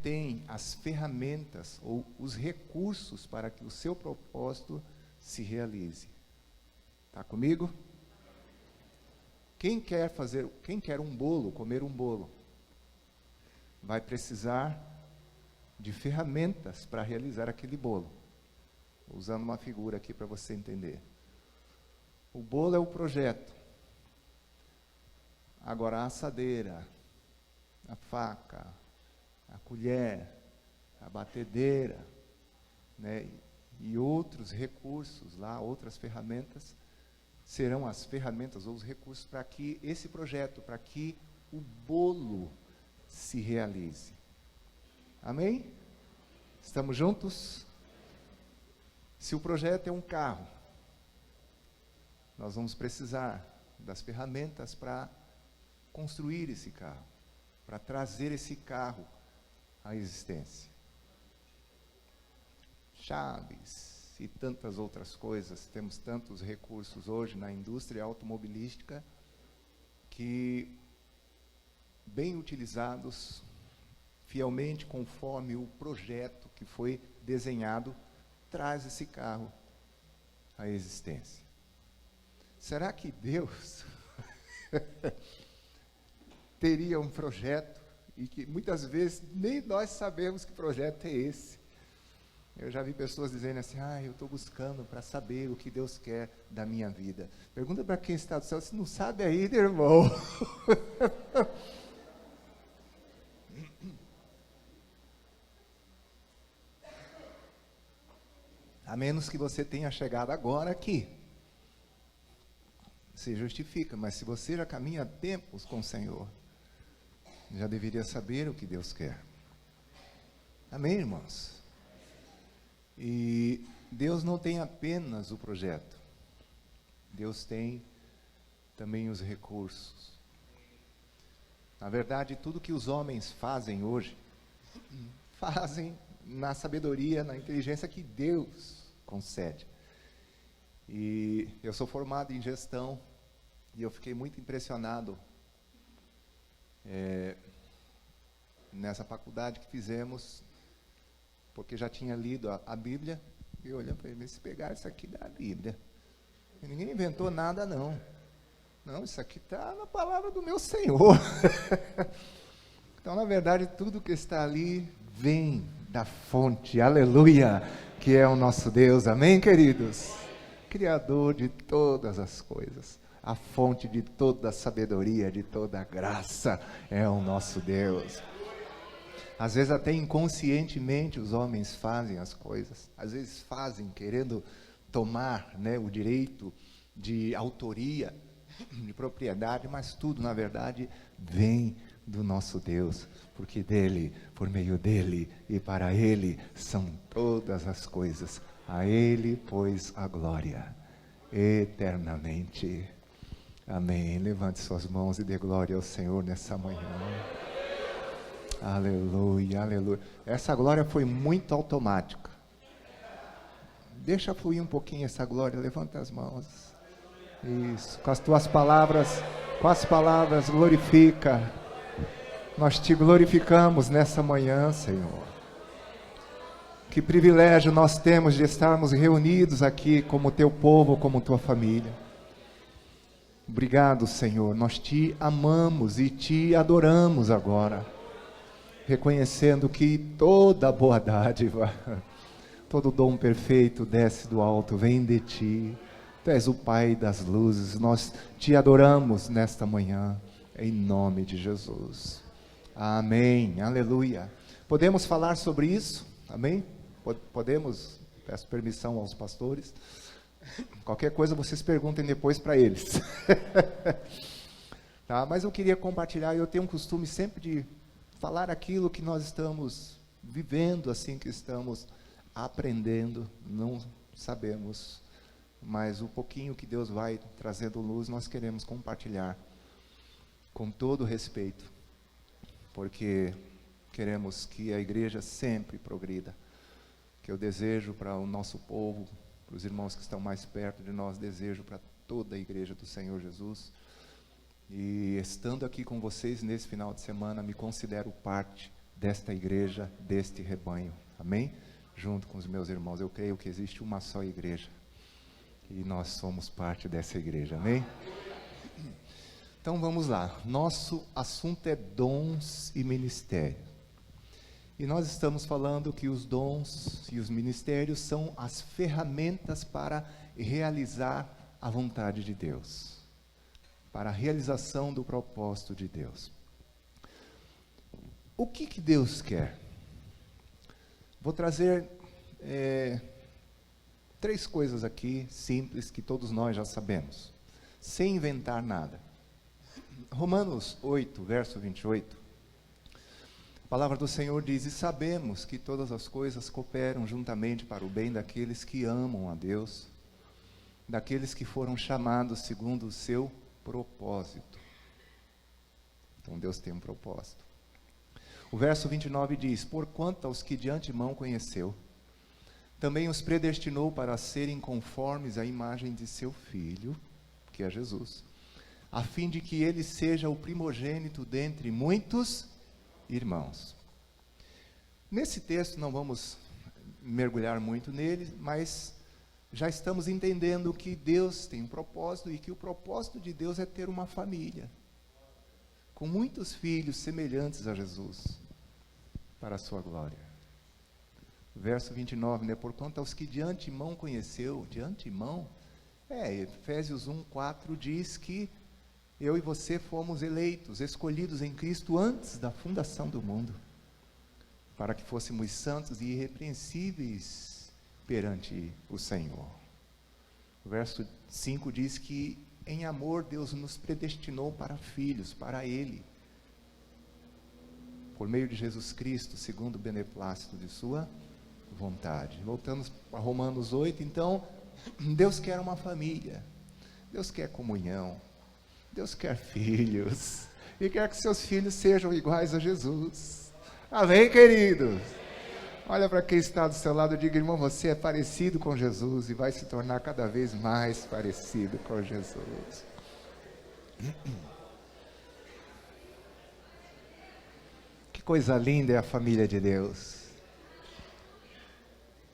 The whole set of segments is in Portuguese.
tem as ferramentas ou os recursos para que o seu propósito se realize. Está comigo? Quem quer um bolo, comer um bolo, vai precisar de ferramentas para realizar aquele bolo. Usando uma figura aqui para você entender. O bolo é o projeto. Agora a assadeira, a faca, a colher, a batedeira, né, e outros recursos lá, outras ferramentas, serão as ferramentas ou os recursos para que esse projeto, para que o bolo se realize. Amém? Estamos juntos? Se o projeto é um carro, nós vamos precisar das ferramentas para construir esse carro, para trazer esse carro à existência. Chaves e tantas outras coisas, temos tantos recursos hoje na indústria automobilística que, bem utilizados, fielmente conforme o projeto que foi desenhado, traz esse carro à existência. Será que Deus teria um projeto e que muitas vezes nem nós sabemos que projeto é esse? Eu já vi pessoas dizendo assim: eu estou buscando para saber o que Deus quer da minha vida. Pergunta para quem está do céu, se não sabe ainda, irmão. A menos que você tenha chegado agora aqui, se justifica. Mas se você já caminha há tempos com o Senhor, já deveria saber o que Deus quer. Amém, irmãos? E Deus não tem apenas o projeto, Deus tem também os recursos. Na verdade, tudo que os homens fazem hoje, fazem na sabedoria, na inteligência que Deus concede. E eu sou formado em gestão, e eu fiquei muito impressionado nessa faculdade que fizemos, porque já tinha lido a Bíblia, e eu olhando para ele: se pegar isso aqui da Bíblia, e ninguém inventou nada não, isso aqui está na palavra do meu Senhor. Então, na verdade, tudo que está ali vem da fonte, aleluia, que é o nosso Deus, amém, queridos? Criador de todas as coisas, a fonte de toda a sabedoria, de toda a graça, é o nosso Deus. Às vezes até inconscientemente os homens fazem as coisas, às vezes fazem querendo tomar, o direito de autoria, de propriedade, mas tudo na verdade vem do nosso Deus, porque dele, por meio dele e para ele são todas as coisas. A ele, pois, a glória eternamente. Amém. Levante suas mãos e dê glória ao Senhor nessa manhã. Aleluia, aleluia. Essa glória foi muito automática. Deixa fluir um pouquinho essa glória. Levanta as mãos. Isso. Com as tuas palavras, glorifica. Nós te glorificamos nessa manhã, Senhor. Que privilégio nós temos de estarmos reunidos aqui como teu povo, como tua família. Obrigado, Senhor. Nós te amamos e te adoramos agora, reconhecendo que toda boa dádiva, todo dom perfeito desce do alto, vem de ti. Tu és o Pai das luzes. Nós te adoramos nesta manhã, em nome de Jesus. Amém, aleluia. Podemos falar sobre isso? Amém? Podemos? Peço permissão aos pastores. Qualquer coisa vocês perguntem depois para eles. Tá? Mas eu queria compartilhar, eu tenho um costume sempre de falar aquilo que nós estamos vivendo, assim, que estamos aprendendo, não sabemos, mas o pouquinho que Deus vai trazendo luz, nós queremos compartilhar com todo respeito, porque queremos que a igreja sempre progrida, que eu desejo para o nosso povo, para os irmãos que estão mais perto de nós, desejo para toda a igreja do Senhor Jesus. E estando aqui com vocês nesse final de semana, me considero parte desta igreja, deste rebanho. Amém? Junto com os meus irmãos, eu creio que existe uma só igreja. E nós somos parte dessa igreja. Amém? Então vamos lá. Nosso assunto é dons e ministérios. E nós estamos falando que os dons e os ministérios são as ferramentas para realizar a vontade de Deus, para a realização do propósito de Deus. O que Deus quer? Vou trazer 3 coisas aqui, simples, que todos nós já sabemos, sem inventar nada. Romanos 8, verso 28, a palavra do Senhor diz: e sabemos que todas as coisas cooperam juntamente para o bem daqueles que amam a Deus, daqueles que foram chamados segundo o seu propósito. Então Deus tem um propósito. O verso 29 diz: porquanto aos que de antemão conheceu, também os predestinou para serem conformes à imagem de seu Filho, que é Jesus, a fim de que ele seja o primogênito dentre muitos irmãos. Nesse texto não vamos mergulhar muito nele, mas já estamos entendendo que Deus tem um propósito e que o propósito de Deus é ter uma família, com muitos filhos semelhantes a Jesus, para a sua glória. Verso 29, né? Porquanto aos que de antemão conheceu, de antemão, Efésios 1:4 diz que eu e você fomos eleitos, escolhidos em Cristo antes da fundação do mundo, para que fôssemos santos e irrepreensíveis perante o Senhor. O verso 5 diz que em amor Deus nos predestinou para filhos, para Ele, por meio de Jesus Cristo, segundo o beneplácito de sua vontade. Voltamos para Romanos 8, então, Deus quer uma família, Deus quer comunhão, Deus quer filhos, e quer que seus filhos sejam iguais a Jesus. Amém, queridos? Olha para quem está do seu lado e diga: irmão, você é parecido com Jesus e vai se tornar cada vez mais parecido com Jesus. Que coisa linda é a família de Deus.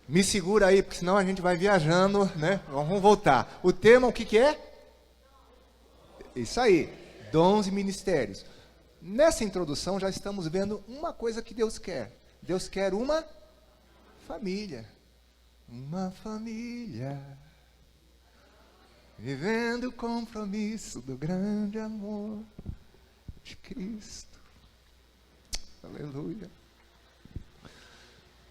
Me segura aí, porque senão a gente vai viajando, né? Vamos voltar. O tema, o que é? Isso aí, dons e ministérios. Nessa introdução já estamos vendo uma coisa que Deus quer. Deus quer uma família. Uma família, vivendo o compromisso do grande amor de Cristo. Aleluia.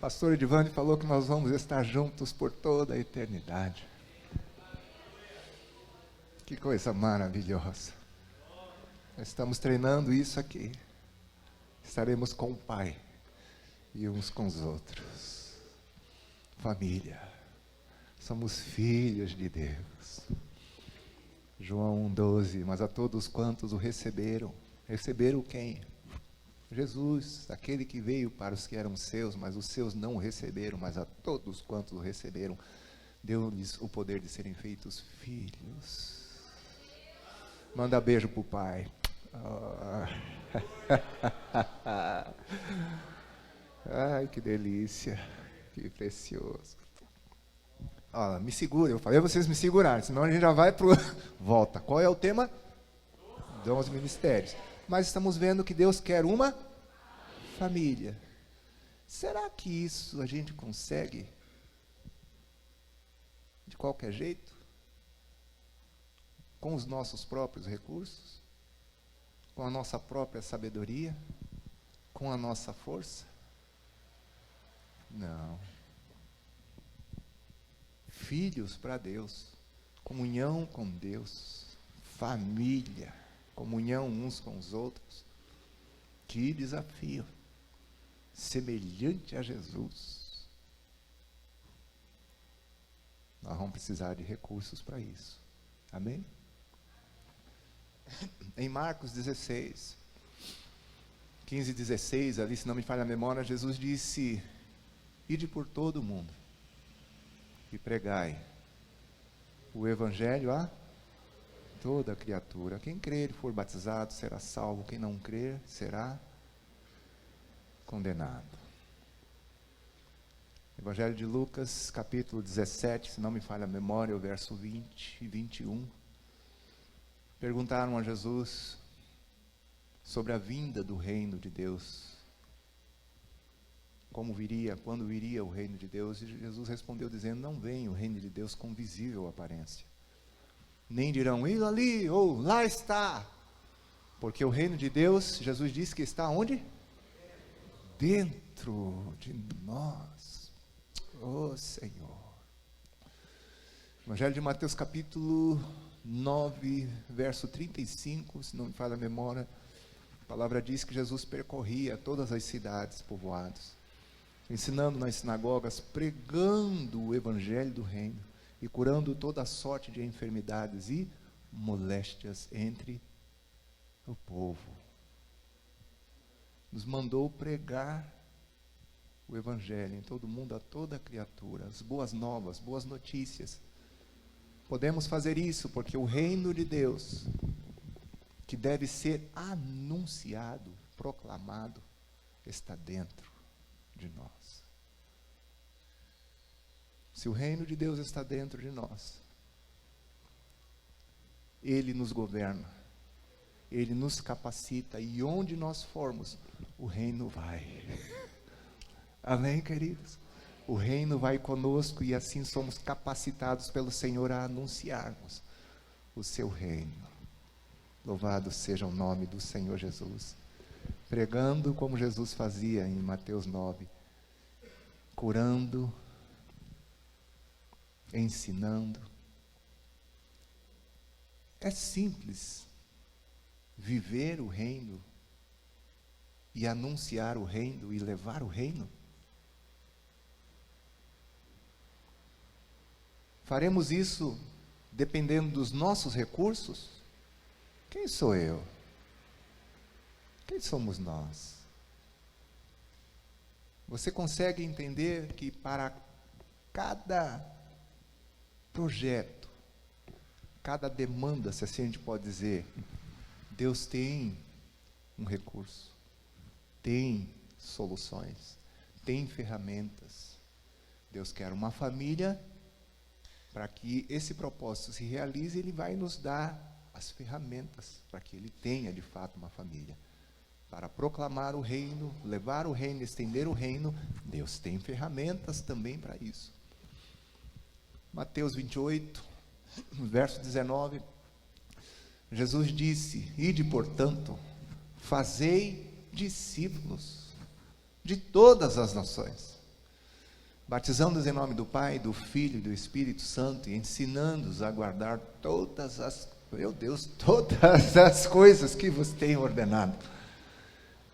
Pastor Edivane falou que nós vamos estar juntos por toda a eternidade. Que coisa maravilhosa. Nós estamos treinando isso aqui. Estaremos com o Pai e uns com os outros. Família. Somos filhos de Deus. João 1,12. Mas a todos quantos o receberam. Receberam quem? Jesus, aquele que veio para os que eram seus, mas os seus não o receberam, mas a todos quantos o receberam, deu-lhes o poder de serem feitos filhos. Manda beijo para o Pai. Ai, que delícia, que precioso. Me segura, eu falei vocês me segurarem, senão a gente já vai para volta. Qual é o tema? Dons e ministérios. Mas estamos vendo que Deus quer uma família. Será que isso a gente consegue de qualquer jeito? Com os nossos próprios recursos? Com a nossa própria sabedoria? Com a nossa força? Não. Filhos para Deus, comunhão com Deus, família, comunhão uns com os outros. Que desafio! Semelhante a Jesus. Nós vamos precisar de recursos para isso. Amém? Em Marcos 16, 15 e 16, ali, se não me falha a memória, Jesus disse: ide por todo o mundo e pregai o evangelho a toda criatura. Quem crer e for batizado será salvo, quem não crer será condenado. Evangelho de Lucas, capítulo 17, se não me falha a memória, o verso 20 e 21. Perguntaram a Jesus sobre a vinda do reino de Deus. Como viria, quando viria o reino de Deus? E Jesus respondeu dizendo: não vem o reino de Deus com visível aparência. Nem dirão, ele ali, ou lá está. Porque o reino de Deus, Jesus disse que está onde? Dentro de nós. Oh Senhor. Evangelho de Mateus capítulo 9, verso 35, se não me falha a memória, a palavra diz que Jesus percorria todas as cidades povoadas, ensinando nas sinagogas, pregando o evangelho do reino e curando toda sorte de enfermidades e moléstias entre o povo. Nos mandou pregar o evangelho em todo mundo, a toda criatura, as boas novas, boas notícias. Podemos fazer isso porque o reino de Deus, que deve ser anunciado, proclamado, está dentro de nós. Se o reino de Deus está dentro de nós, Ele nos governa, Ele nos capacita, e onde nós formos, o reino vai. Amém, queridos? O reino vai conosco e assim somos capacitados pelo Senhor a anunciarmos o seu reino. Louvado seja o nome do Senhor Jesus. Pregando como Jesus fazia em Mateus 9, curando, ensinando. É simples viver o reino e anunciar o reino e levar o reino. Faremos isso dependendo dos nossos recursos? Quem sou eu? Quem somos nós? Você consegue entender que para cada projeto, cada demanda, se assim a gente pode dizer, Deus tem um recurso, tem soluções, tem ferramentas. Deus quer uma família. Para que esse propósito se realize, Ele vai nos dar as ferramentas para que Ele tenha de fato uma família. Para proclamar o reino, levar o reino, estender o reino, Deus tem ferramentas também para isso. Mateus 28, verso 19, Jesus disse: ide, portanto, fazei discípulos de todas as nações, batizando-os em nome do Pai, do Filho e do Espírito Santo, e ensinando-os a guardar todas as coisas que vos tenho ordenado.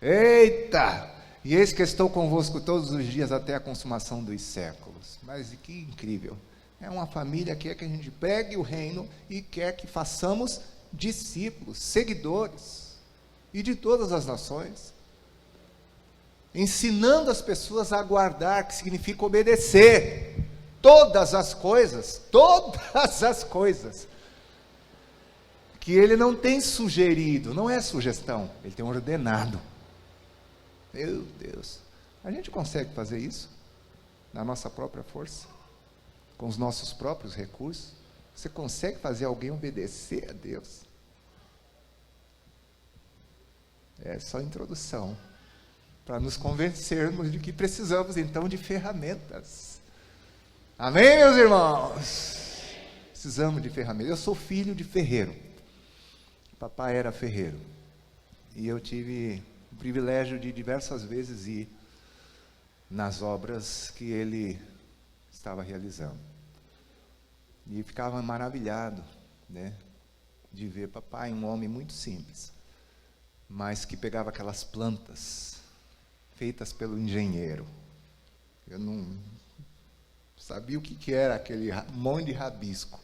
Eita! E eis que estou convosco todos os dias até a consumação dos séculos. Mas que incrível! É uma família que quer que a gente pregue o reino e quer que façamos discípulos, seguidores, e de todas as nações. Ensinando as pessoas a guardar, que significa obedecer, todas as coisas, que Ele não tem sugerido, não é sugestão, Ele tem ordenado. Meu Deus, a gente consegue fazer isso na nossa própria força, com os nossos próprios recursos? Você consegue fazer alguém obedecer a Deus? É só introdução, para nos convencermos de que precisamos então de ferramentas. Amém, meus irmãos? Precisamos de ferramentas. Eu sou filho de ferreiro. Papai era ferreiro. E eu tive o privilégio de diversas vezes ir nas obras que ele estava realizando. E ficava maravilhado, né, de ver papai, um homem muito simples, mas que pegava aquelas plantas feitas pelo engenheiro. Eu não sabia o que era aquele monte de rabisco.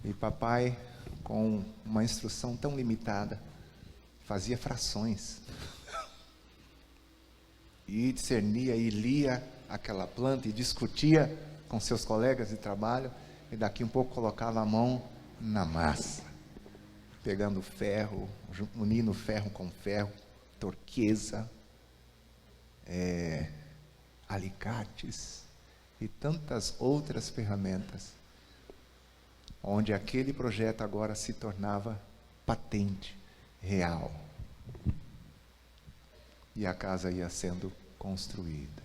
E papai, com uma instrução tão limitada, fazia frações. E discernia e lia aquela planta e discutia com seus colegas de trabalho, e daqui um pouco colocava a mão na massa, pegando ferro, unindo ferro com ferro, turquesa, alicates e tantas outras ferramentas, onde aquele projeto agora se tornava patente, real. E a casa ia sendo construída.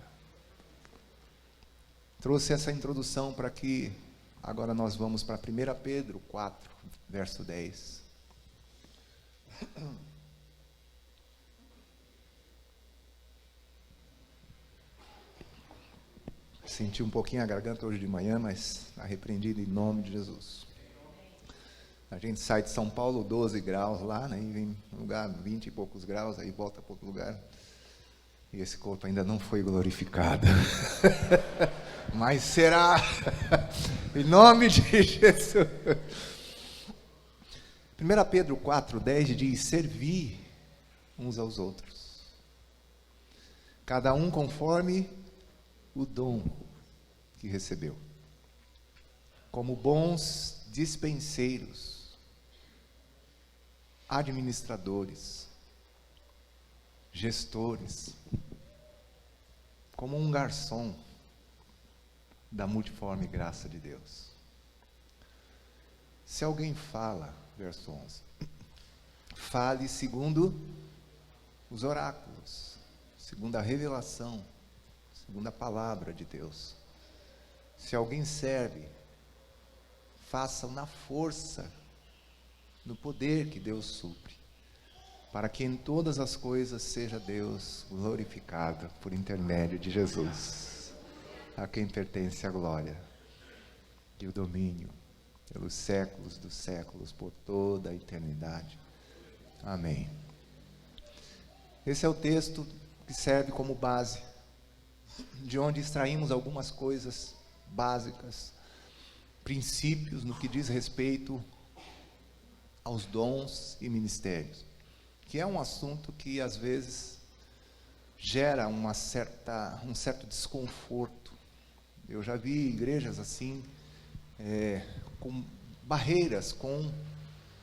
Trouxe essa introdução para que agora nós vamos para 1 Pedro 4, verso 10. Senti um pouquinho a garganta hoje de manhã, mas está repreendido em nome de Jesus. A gente sai de São Paulo, 12 graus lá, né, e vem no lugar 20 e poucos graus, aí volta para outro lugar. E esse corpo ainda não foi glorificado. Mas será, em nome de Jesus. 1 Pedro 4,10 diz: servi uns aos outros, cada um conforme o dom que recebeu, como bons dispenseiros, administradores, gestores, como um garçom da multiforme graça de Deus. Se alguém fala, verso 11, fale segundo os oráculos, segundo a revelação, segundo a palavra de Deus. Se alguém serve, faça na força, no poder que Deus supre, para que em todas as coisas seja Deus glorificado por intermédio de Jesus, a quem pertence a glória e o domínio pelos séculos dos séculos, por toda a eternidade. Amém. Esse é o texto que serve como base, de onde extraímos algumas coisas básicas, princípios no que diz respeito aos dons e ministérios, que é um assunto que às vezes gera um certo desconforto. Eu já vi igrejas assim, com barreiras, com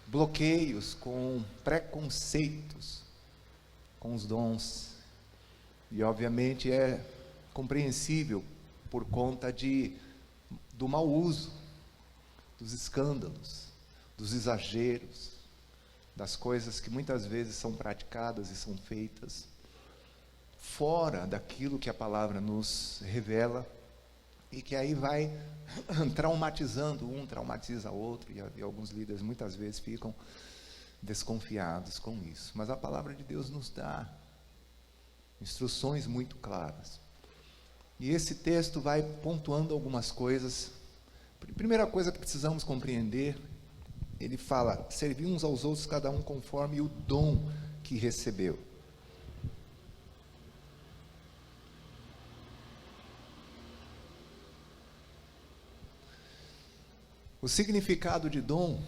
bloqueios, com preconceitos com os dons, e obviamente é compreensível por conta do mau uso, dos escândalos, dos exageros, das coisas que muitas vezes são praticadas e são feitas fora daquilo que a palavra nos revela, e que aí vai traumatizando um, traumatiza outro, e alguns líderes muitas vezes ficam desconfiados com isso. Mas a palavra de Deus nos dá instruções muito claras. E esse texto vai pontuando algumas coisas. Primeira coisa que precisamos compreender, ele fala: servir uns aos outros, cada um conforme o dom que recebeu. O significado de dom,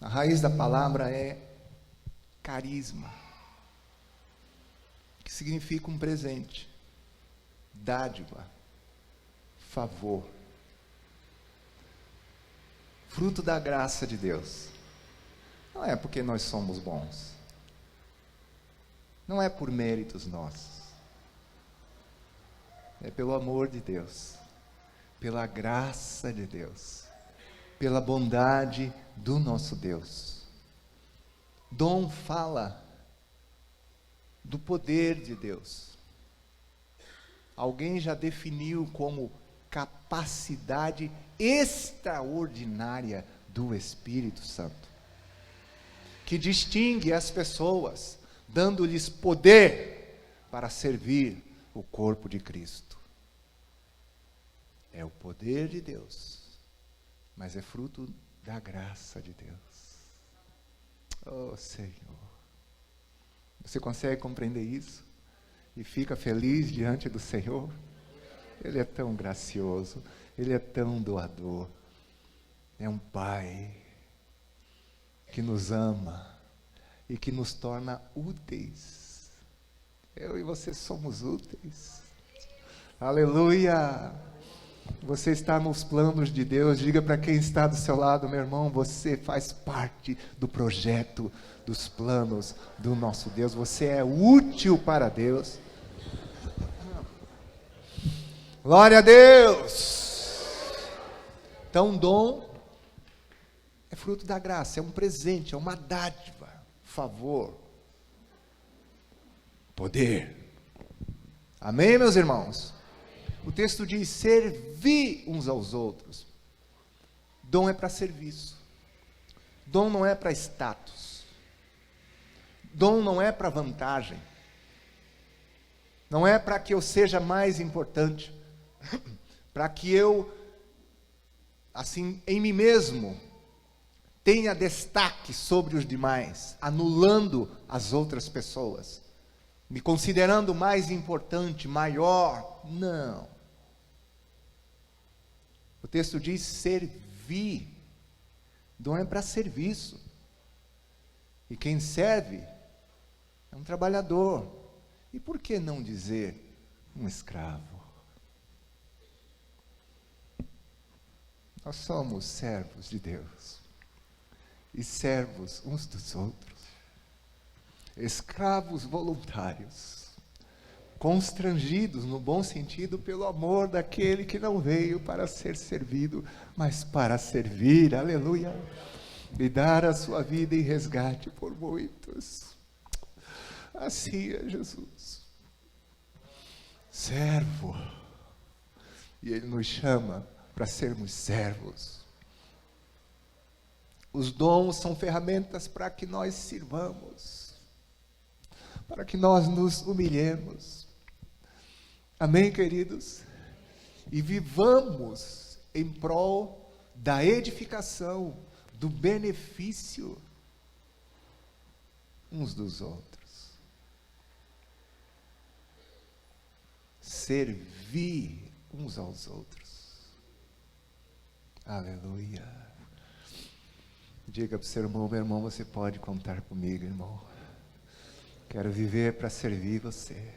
a raiz da palavra é carisma, que significa um presente, dádiva, favor, fruto da graça de Deus. Não é porque nós somos bons, não é por méritos nossos, é pelo amor de Deus, pela graça de Deus, pela bondade do nosso Deus. Dom fala do poder de Deus. Alguém já definiu como capacidade extraordinária do Espírito Santo, que distingue as pessoas, dando-lhes poder para servir o corpo de Cristo. É o poder de Deus, mas é fruto da graça de Deus. Oh, Senhor, você consegue compreender isso? E fica feliz diante do Senhor? Ele é tão gracioso, Ele é tão doador. É um Pai que nos ama e que nos torna úteis. Eu e você somos úteis. Aleluia! Você está nos planos de Deus. Diga para quem está do seu lado: meu irmão, você faz parte do projeto, dos planos do nosso Deus. Você é útil para Deus. Glória a Deus! Então, dom é fruto da graça, é um presente, é uma dádiva, favor, poder. Amém, meus irmãos? O texto diz: servir uns aos outros. Dom é para serviço. Dom não é para status. Dom não é para vantagem. Não é para que eu seja mais importante. Para que eu, assim, em mim mesmo, tenha destaque sobre os demais, anulando as outras pessoas, me considerando mais importante, maior. Não. O texto diz servir. Dom é para serviço. E quem serve é um trabalhador. E por que não dizer um escravo? Nós somos servos de Deus. E servos uns dos outros. Escravos voluntários. Constrangidos, no bom sentido, pelo amor daquele que não veio para ser servido, mas para servir, aleluia, e dar a sua vida em resgate por muitos. Assim é Jesus, servo, e Ele nos chama para sermos servos. Os dons são ferramentas para que nós sirvamos, para que nós nos humilhemos. Amém, queridos? E vivamos em prol da edificação, do benefício uns dos outros. Servir uns aos outros. Aleluia. Diga para o seu irmão: meu irmão, você pode contar comigo, irmão. Quero viver para servir você.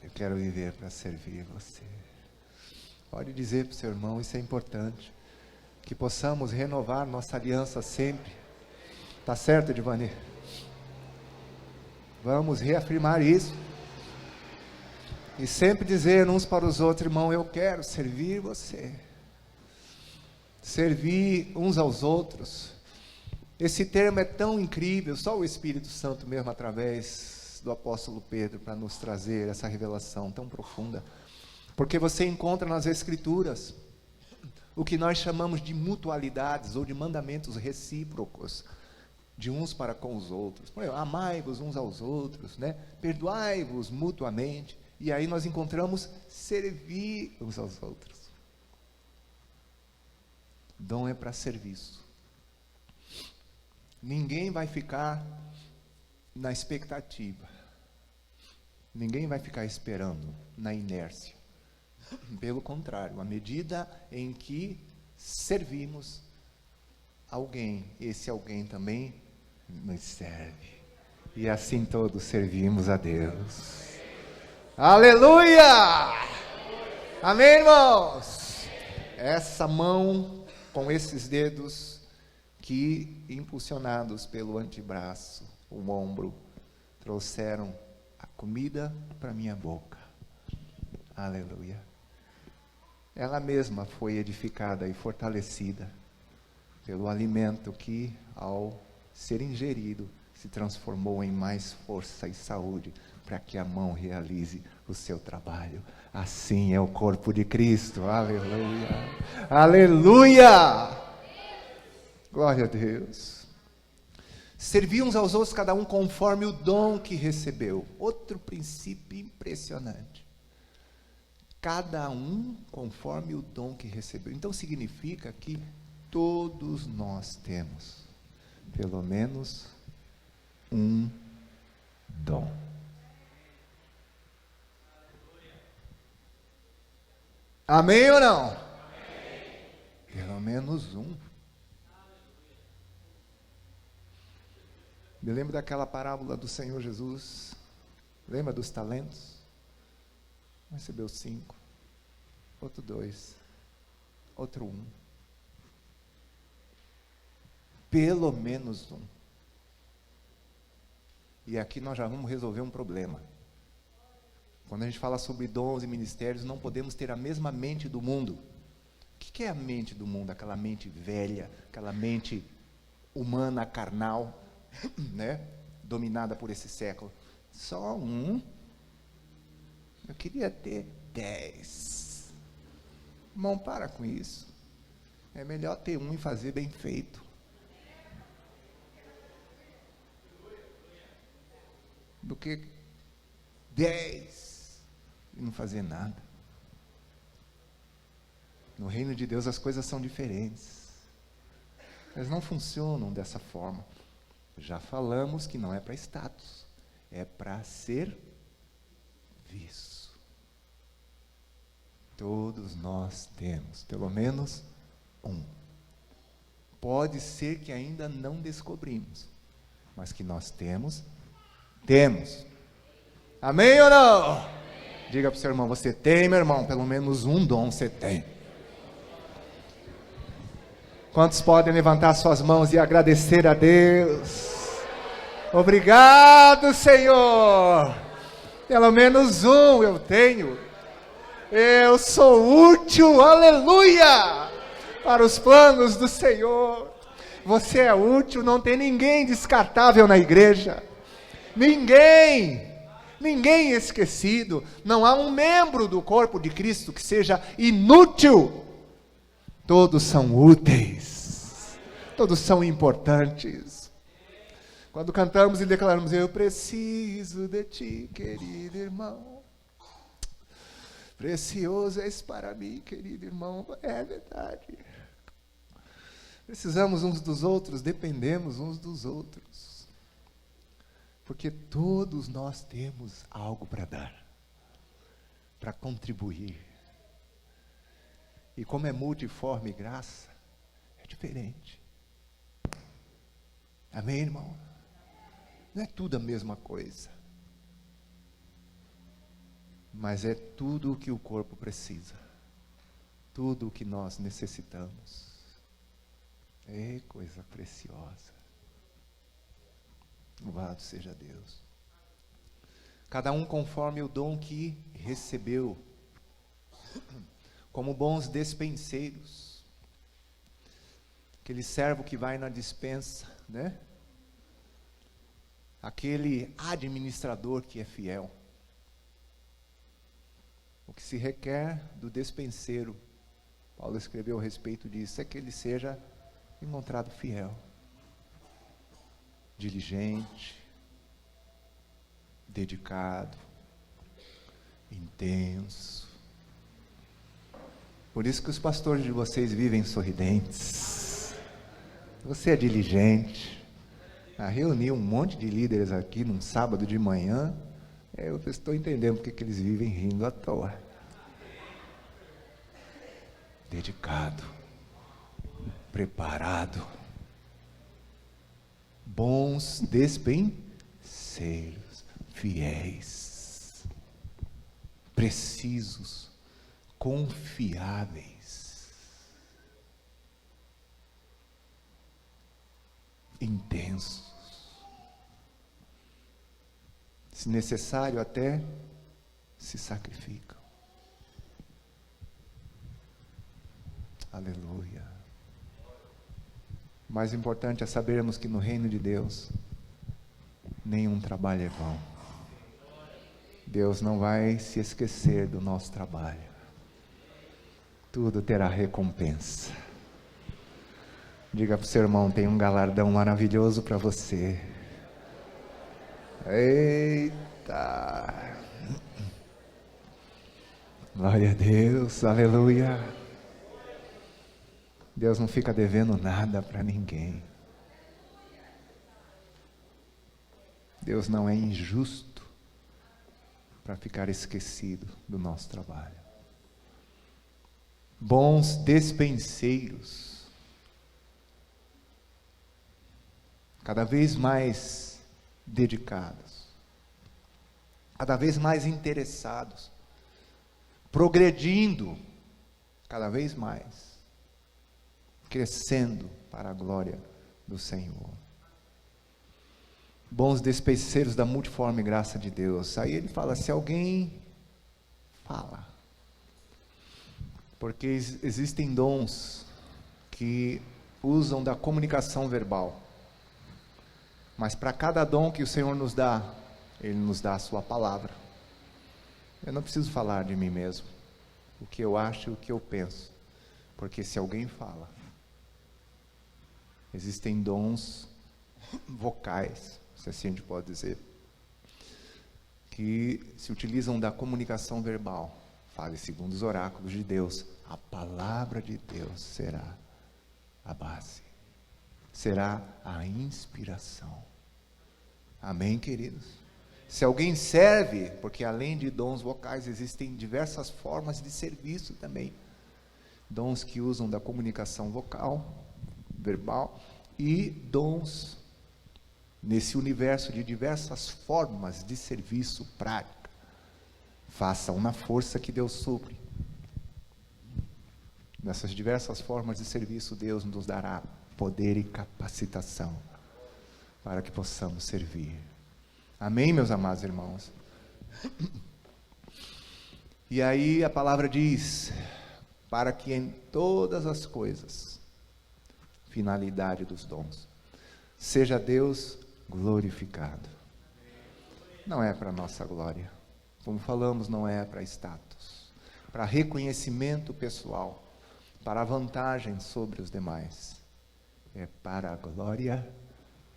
Eu quero viver para servir você. Pode dizer para o seu irmão, isso é importante. Que possamos renovar nossa aliança sempre. Está certo, Edvani? Vamos reafirmar isso. E sempre dizer uns para os outros: irmão, eu quero servir você. Servir uns aos outros. Esse termo é tão incrível, só o Espírito Santo mesmo, através do apóstolo Pedro, para nos trazer essa revelação tão profunda. Porque você encontra nas Escrituras o que nós chamamos de mutualidades, ou de mandamentos recíprocos, de uns para com os outros. Por exemplo, amai-vos uns aos outros, né? Perdoai-vos mutuamente. E aí nós encontramos servir uns aos outros. Dom é para serviço. Ninguém vai ficar na expectativa. Ninguém vai ficar esperando na inércia. Pelo contrário, à medida em que servimos alguém, esse alguém também nos serve. E assim todos servimos a Deus. Aleluia! Amém, irmãos? Essa mão com esses dedos que, impulsionados pelo antebraço, o ombro, trouxeram a comida para minha boca. Aleluia. Ela mesma foi edificada e fortalecida pelo alimento que, ao ser ingerido, se transformou em mais força e saúde para que a mão realize o seu trabalho. Assim é o corpo de Cristo. Aleluia. Aleluia. Glória a Deus. Servir uns aos outros, cada um conforme o dom que recebeu. Outro princípio impressionante. Cada um conforme o dom que recebeu. Então significa que todos nós temos pelo menos um dom. Amém ou não? Amém. Pelo menos um. Me lembro daquela parábola do Senhor Jesus. Lembra dos talentos? Um recebeu 5, outro 2, outro 1. Pelo menos um. E aqui nós já vamos resolver um problema. Quando a gente fala sobre dons e ministérios, não podemos ter a mesma mente do mundo. O que é a mente do mundo? Aquela mente velha, aquela mente humana, carnal, né? Dominada por esse século. Só um. Eu queria ter 10. Irmão, para com isso. É melhor ter um e fazer bem feito. Do que 10 e não fazer nada. No reino de Deus as coisas são diferentes. Elas não funcionam dessa forma. Já falamos que não é para status, é para ser visto. Todos nós temos, pelo menos um. Pode ser que ainda não descobrimos, mas que nós temos. Amém ou não? Amém. Diga para o seu irmão, você tem, meu irmão, pelo menos um dom você tem. Quantos podem levantar suas mãos e agradecer a Deus? Obrigado, Senhor. Pelo menos um eu tenho. Eu sou útil, aleluia, para os planos do Senhor. Você é útil, não tem ninguém descartável na igreja. Ninguém esquecido. Não há um membro do corpo de Cristo que seja inútil. Todos são úteis. Todos são importantes. Quando cantamos e declaramos, eu preciso de ti, querido irmão. Precioso és para mim, querido irmão. É verdade. Precisamos uns dos outros, dependemos uns dos outros. Porque todos nós temos algo para dar, para contribuir. E como é multiforme graça, é diferente. Amém, irmão? Não é tudo a mesma coisa. Mas é tudo o que o corpo precisa. Tudo o que nós necessitamos. É coisa preciosa. Louvado seja Deus. Cada um conforme o dom que recebeu. Como bons despenseiros. Aquele servo que vai na despensa, né? Aquele administrador que é fiel. O que se requer do despenseiro, Paulo escreveu a respeito disso, é que ele seja encontrado fiel, diligente, dedicado, intenso. Por isso que os pastores de vocês vivem sorridentes. Você é diligente. Reunir um monte de líderes aqui num sábado de manhã, eu estou entendendo porque que eles vivem rindo à toa. Dedicado, preparado, bons despenseiros, fiéis, precisos, confiáveis, intensos, se necessário até se sacrificam. Aleluia. O mais importante é sabermos que no reino de Deus nenhum trabalho é vão. Deus não vai se esquecer do nosso trabalho. Tudo terá recompensa. Diga para o seu irmão, tem um galardão maravilhoso para você. Eita! Glória a Deus, aleluia. Deus não fica devendo nada para ninguém. Deus não é injusto para ficar esquecido do nosso trabalho. Bons despenseiros, cada vez mais dedicados, cada vez mais interessados, progredindo cada vez mais, crescendo para a glória do Senhor. Bons despenseiros da multiforme graça de Deus. Aí ele fala, se alguém fala. Porque existem dons que usam da comunicação verbal. Mas para cada dom que o Senhor nos dá, Ele nos dá a sua palavra. Eu não preciso falar de mim mesmo, o que eu acho e o que eu penso. Porque se alguém fala, existem dons vocais, se assim a gente pode dizer, que se utilizam da comunicação verbal. Fale segundo os oráculos de Deus, a palavra de Deus será a base, será a inspiração. Amém, queridos? Se alguém serve, porque além de dons vocais, existem diversas formas de serviço também. Dons que usam da comunicação vocal, verbal, e dons nesse universo de diversas formas de serviço prático. Façam na força que Deus supre. Nessas diversas formas de serviço, Deus nos dará poder e capacitação para que possamos servir. Amém, meus amados irmãos? E aí a palavra diz, para que em todas as coisas, finalidade dos dons, seja Deus glorificado. Não é para nossa glória, como falamos, não é para status, para reconhecimento pessoal, para vantagem sobre os demais, é para a glória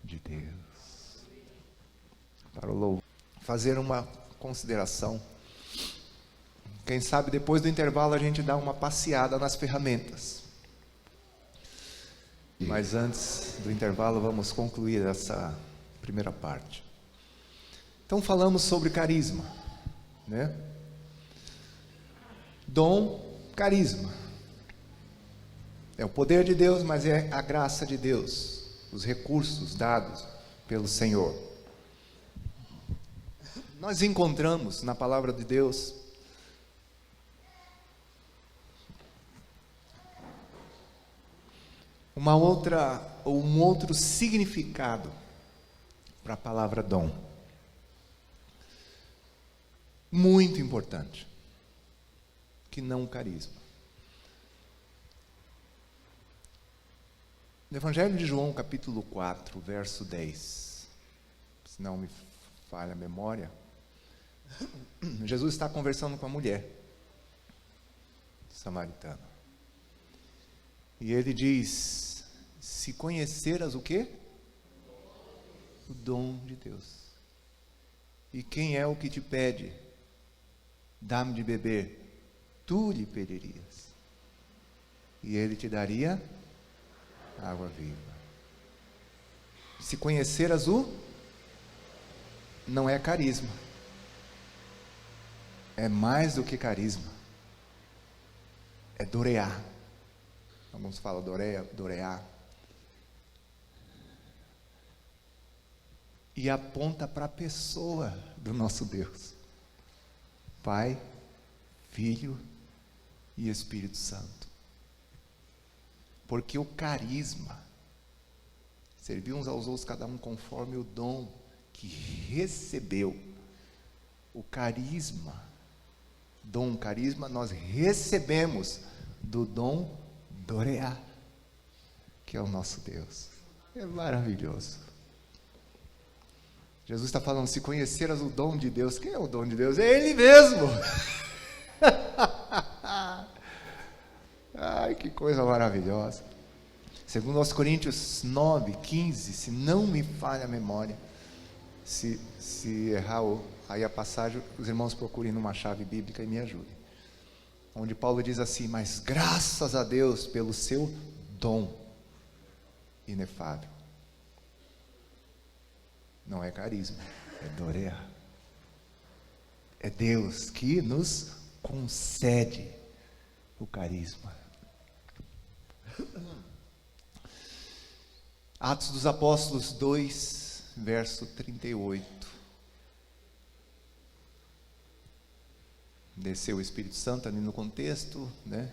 de Deus. Para o louvor. Fazer uma consideração. Quem sabe depois do intervalo a gente dá uma passeada nas ferramentas. Mas antes do intervalo vamos concluir essa primeira parte. Então falamos sobre carisma, né? Dom, carisma. É o poder de Deus, mas é a graça de Deus, os recursos dados pelo Senhor. Nós encontramos na palavra de Deus um outro significado para a palavra dom. Muito importante, que não carisma. No Evangelho de João, capítulo 4, verso 10, se não me falha a memória, Jesus está conversando com a mulher samaritana. E ele diz, se conheceras o quê? O dom de Deus. E quem é o que te pede? Dá-me de beber. Tu lhe pedirias. E ele te daria água viva. Se conheceras o, não é carisma. É mais do que carisma. É dorear. Alguns falam dorear. E aponta para a pessoa do nosso Deus. Pai, Filho e Espírito Santo. Porque o carisma, servir uns aos outros, cada um conforme o dom que recebeu. O carisma, nós recebemos do dom dorear, que é o nosso Deus. É maravilhoso. Jesus está falando, se conheceras o dom de Deus, quem é o dom de Deus? É Ele mesmo. Ai, que coisa maravilhosa. Segundo aos Coríntios 9, 15, se não me falha a memória, se errar aí a passagem, os irmãos procurem numa chave bíblica e me ajudem. Onde Paulo diz assim, mas graças a Deus pelo seu dom inefável. Não é carisma, é dorear. É Deus que nos concede o carisma. Atos dos Apóstolos 2, verso 38. Desceu o Espírito Santo ali no contexto, né?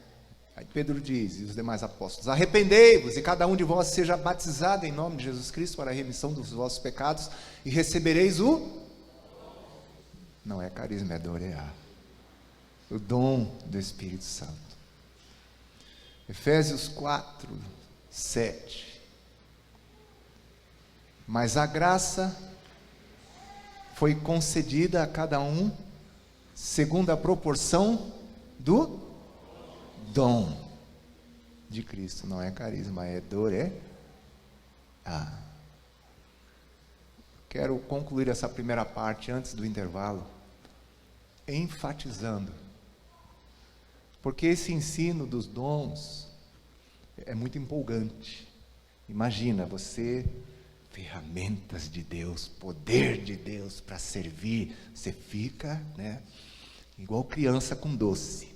Aí Pedro diz, e os demais apóstolos, arrependei-vos e cada um de vós seja batizado em nome de Jesus Cristo para a remissão dos vossos pecados e recebereis o... Não é carisma, é dorear. o dom do Espírito Santo. Efésios 4, 7. Mas a graça foi concedida a cada um segundo a proporção do dom de Cristo. Não é carisma, é dor, é? Quero concluir essa primeira parte antes do intervalo, enfatizando, porque esse ensino dos dons é muito empolgante. Imagina você, ferramentas de Deus, poder de Deus para servir, você fica, né, igual criança com doce.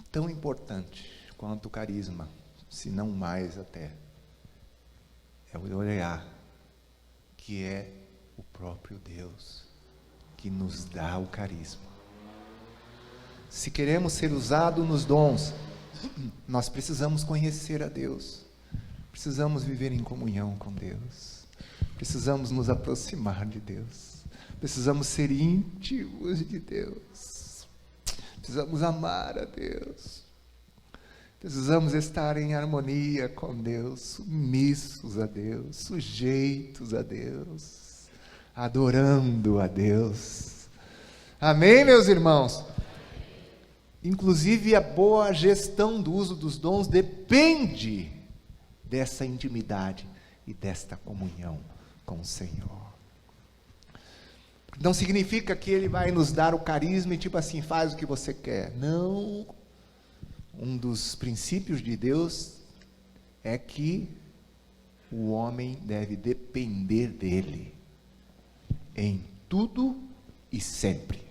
Tão importante quanto o carisma, se não mais até, é o olhar, que é o próprio Deus que nos dá o carisma. Se queremos ser usados nos dons, nós precisamos conhecer a Deus, precisamos viver em comunhão com Deus, precisamos nos aproximar de Deus, precisamos ser íntimos de Deus, precisamos amar a Deus, precisamos estar em harmonia com Deus, submissos a Deus, sujeitos a Deus, adorando a Deus. Amém, meus irmãos? Inclusive, a boa gestão do uso dos dons depende dessa intimidade e desta comunhão com o Senhor. Não significa que Ele vai nos dar o carisma e tipo assim, faz o que você quer. Não. Um dos princípios de Deus é que o homem deve depender dele em tudo e sempre.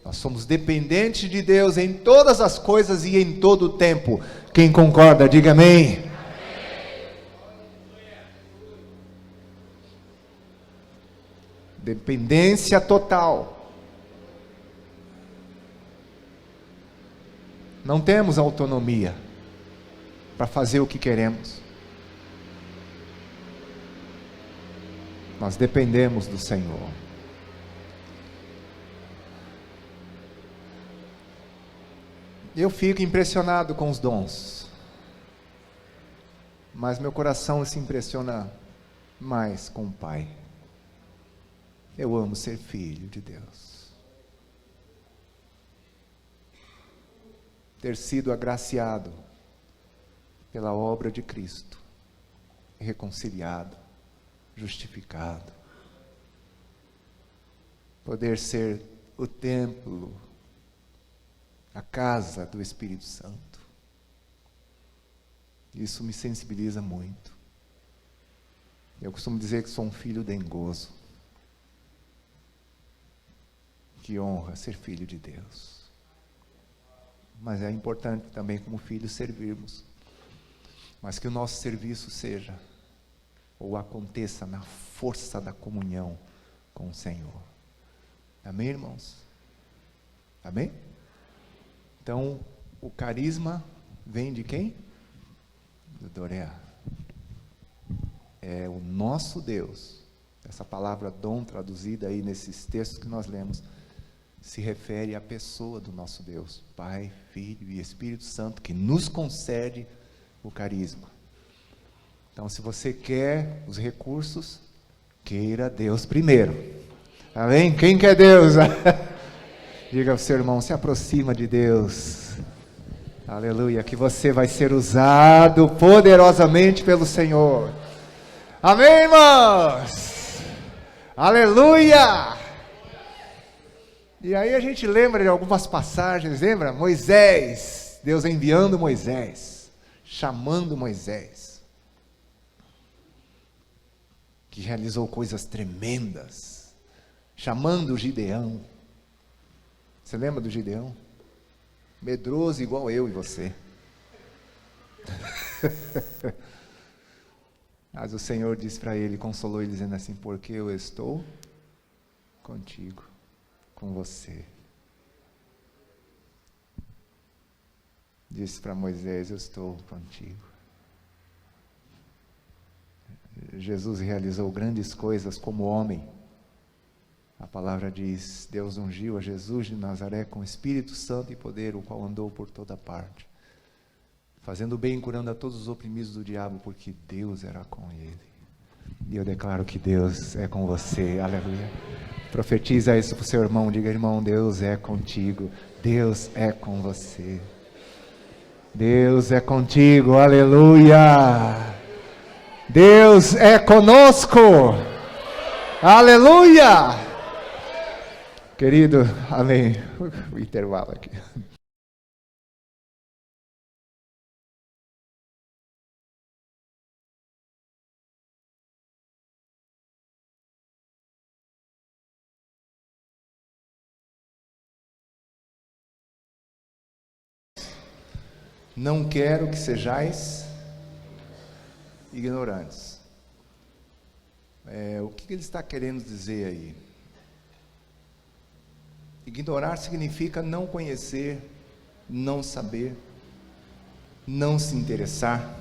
Nós somos dependentes de Deus em todas as coisas e em todo o tempo. Quem concorda, diga amém. Dependência total. Não temos autonomia para fazer o que queremos. Nós dependemos do Senhor. Eu fico impressionado com os dons, mas meu coração se impressiona mais com o Pai. Eu amo ser filho de Deus. Ter sido agraciado pela obra de Cristo, reconciliado, justificado. Poder ser o templo, a casa do Espírito Santo. Isso me sensibiliza muito. Eu costumo dizer que sou um filho dengoso. Que honra ser filho de Deus. Mas é importante também como filhos servirmos. Mas que o nosso serviço seja, ou aconteça na força da comunhão com o Senhor. Amém, irmãos? Amém? Então, o carisma vem de quem? Do Doreá. É o nosso Deus. Essa palavra dom, traduzida aí nesses textos que nós lemos, se refere à pessoa do nosso Deus, Pai, Filho e Espírito Santo, que nos concede o carisma. Então, se você quer os recursos, queira Deus primeiro. Amém? Quem quer Deus? Diga ao seu irmão, se aproxima de Deus. Aleluia, que você vai ser usado poderosamente pelo Senhor. Amém, irmãos? Aleluia! E aí a gente lembra de algumas passagens, lembra? Moisés, Deus enviando Moisés, chamando Moisés, que realizou coisas tremendas, chamando Gideão. Você lembra do Gideão? Medroso igual eu e você. Mas o Senhor disse para ele, consolou ele dizendo assim, porque eu estou contigo, com você. Disse para Moisés, eu estou contigo. Jesus realizou grandes coisas como homem, A palavra diz: Deus ungiu a Jesus de Nazaré com Espírito Santo e poder, o qual andou por toda parte, fazendo bem e curando a todos os oprimidos do diabo, porque Deus era com ele. E eu declaro que Deus é com você, aleluia. Profetiza isso para o seu irmão, diga: irmão, Deus é contigo, Deus é com você, Deus é contigo, aleluia. Deus é conosco, aleluia. Querido, amém. O intervalo aqui. Não quero que sejais ignorantes. O que ele está querendo dizer aí? Ignorar significa não conhecer, não saber, não se interessar,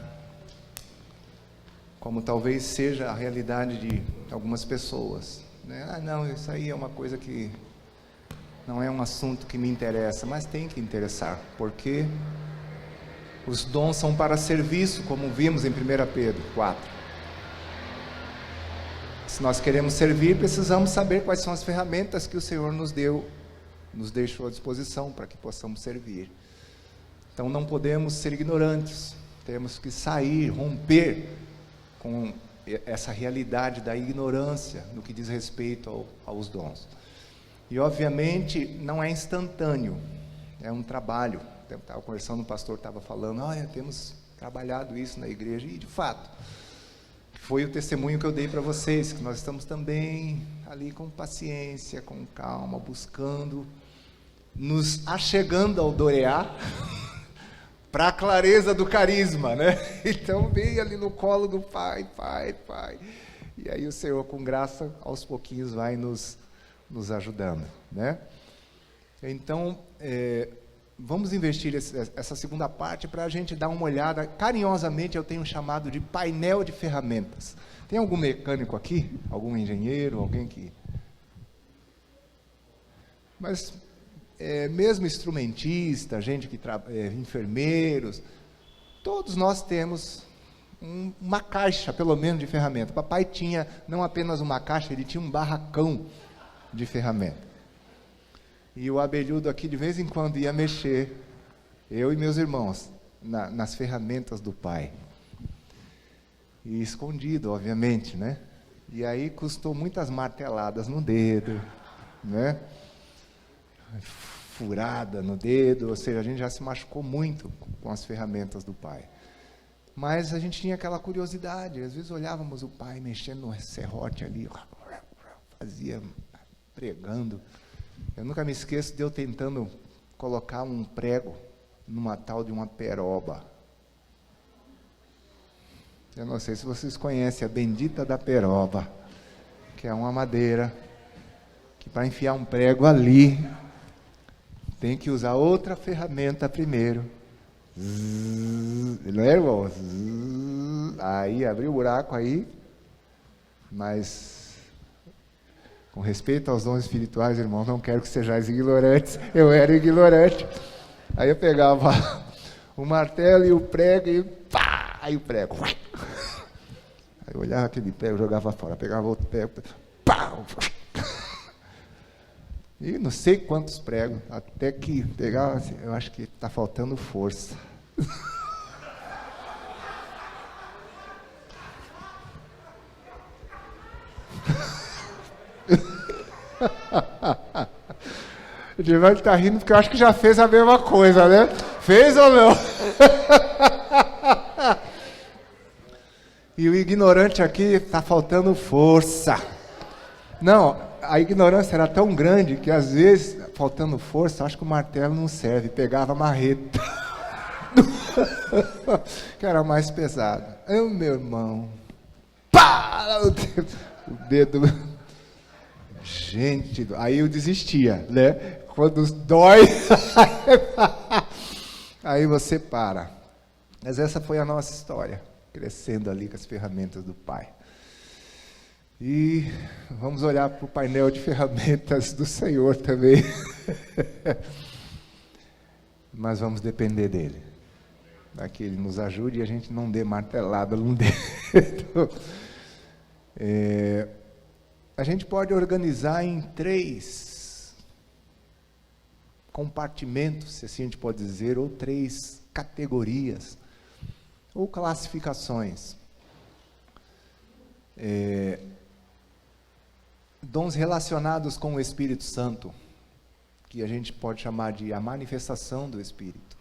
como talvez seja a realidade de algumas pessoas, né? Ah, não, isso aí é uma coisa que não é um assunto que me interessa, mas tem que interessar, porque os dons são para serviço, como vimos em 1 Pedro 4. Se nós queremos servir, precisamos saber quais são as ferramentas que o Senhor nos deixou à disposição para que possamos servir. Então não podemos ser ignorantes, temos que sair, romper com essa realidade da ignorância no que diz respeito aos dons. E obviamente não é instantâneo, é um trabalho. Eu estava conversando, o pastor estava falando: olha, temos trabalhado isso na igreja, e de fato, foi o testemunho que eu dei para vocês, que nós estamos também ali com paciência, com calma, buscando, nos achegando ao Doreá, para a clareza do carisma, né? Então, vem ali no colo do Pai, e aí o Senhor, com graça, aos pouquinhos vai nos ajudando, né? Então, vamos investir essa segunda parte para a gente dar uma olhada. Carinhosamente eu tenho chamado de painel de ferramentas. Tem algum mecânico aqui? Algum engenheiro? Alguém que... Mas mesmo instrumentista, gente que enfermeiros, todos nós temos uma caixa, pelo menos, de ferramenta. Papai tinha não apenas uma caixa, ele tinha um barracão de ferramenta. E o abelhudo aqui, de vez em quando, ia mexer, eu e meus irmãos, nas ferramentas do pai. E escondido, obviamente, né? E aí custou muitas marteladas no dedo, né? Furada no dedo, ou seja, a gente já se machucou muito com as ferramentas do pai. Mas a gente tinha aquela curiosidade, às vezes olhávamos o pai mexendo no serrote ali, fazia, pregando. Eu nunca me esqueço de eu tentando colocar um prego numa tal de uma peroba. Eu não sei se vocês conhecem a bendita da peroba, que é uma madeira, que para enfiar um prego ali, tem que usar outra ferramenta primeiro. Não é, irmão? Aí, abriu o buraco aí, mas... Com respeito aos dons espirituais, irmãos, não quero que sejais ignorantes. Eu era ignorante. Aí eu pegava o martelo e o prego e pá! Aí o prego. Aí eu olhava aquele prego, jogava fora. Pegava outro prego, pá! E não sei quantos pregos, até que pegava assim, eu acho que está faltando força. O Divaldo está rindo porque eu acho que já fez a mesma coisa, né? Fez ou não? E o ignorante aqui está faltando força. Não, a ignorância era tão grande que às vezes, faltando força, acho que o martelo não serve, pegava a marreta. Que era mais pesado. Eu, meu irmão, pá! O dedo... Gente, aí eu desistia, né? Quando dói, aí você para. Mas essa foi a nossa história, crescendo ali com as ferramentas do pai. E vamos olhar para o painel de ferramentas do Senhor também. Mas vamos depender dele. Para que ele nos ajude e a gente não dê martelada no dedo. A gente pode organizar em 3 compartimentos, se assim a gente pode dizer, ou 3 categorias, ou classificações. Dons relacionados com o Espírito Santo, que a gente pode chamar de a manifestação do Espírito.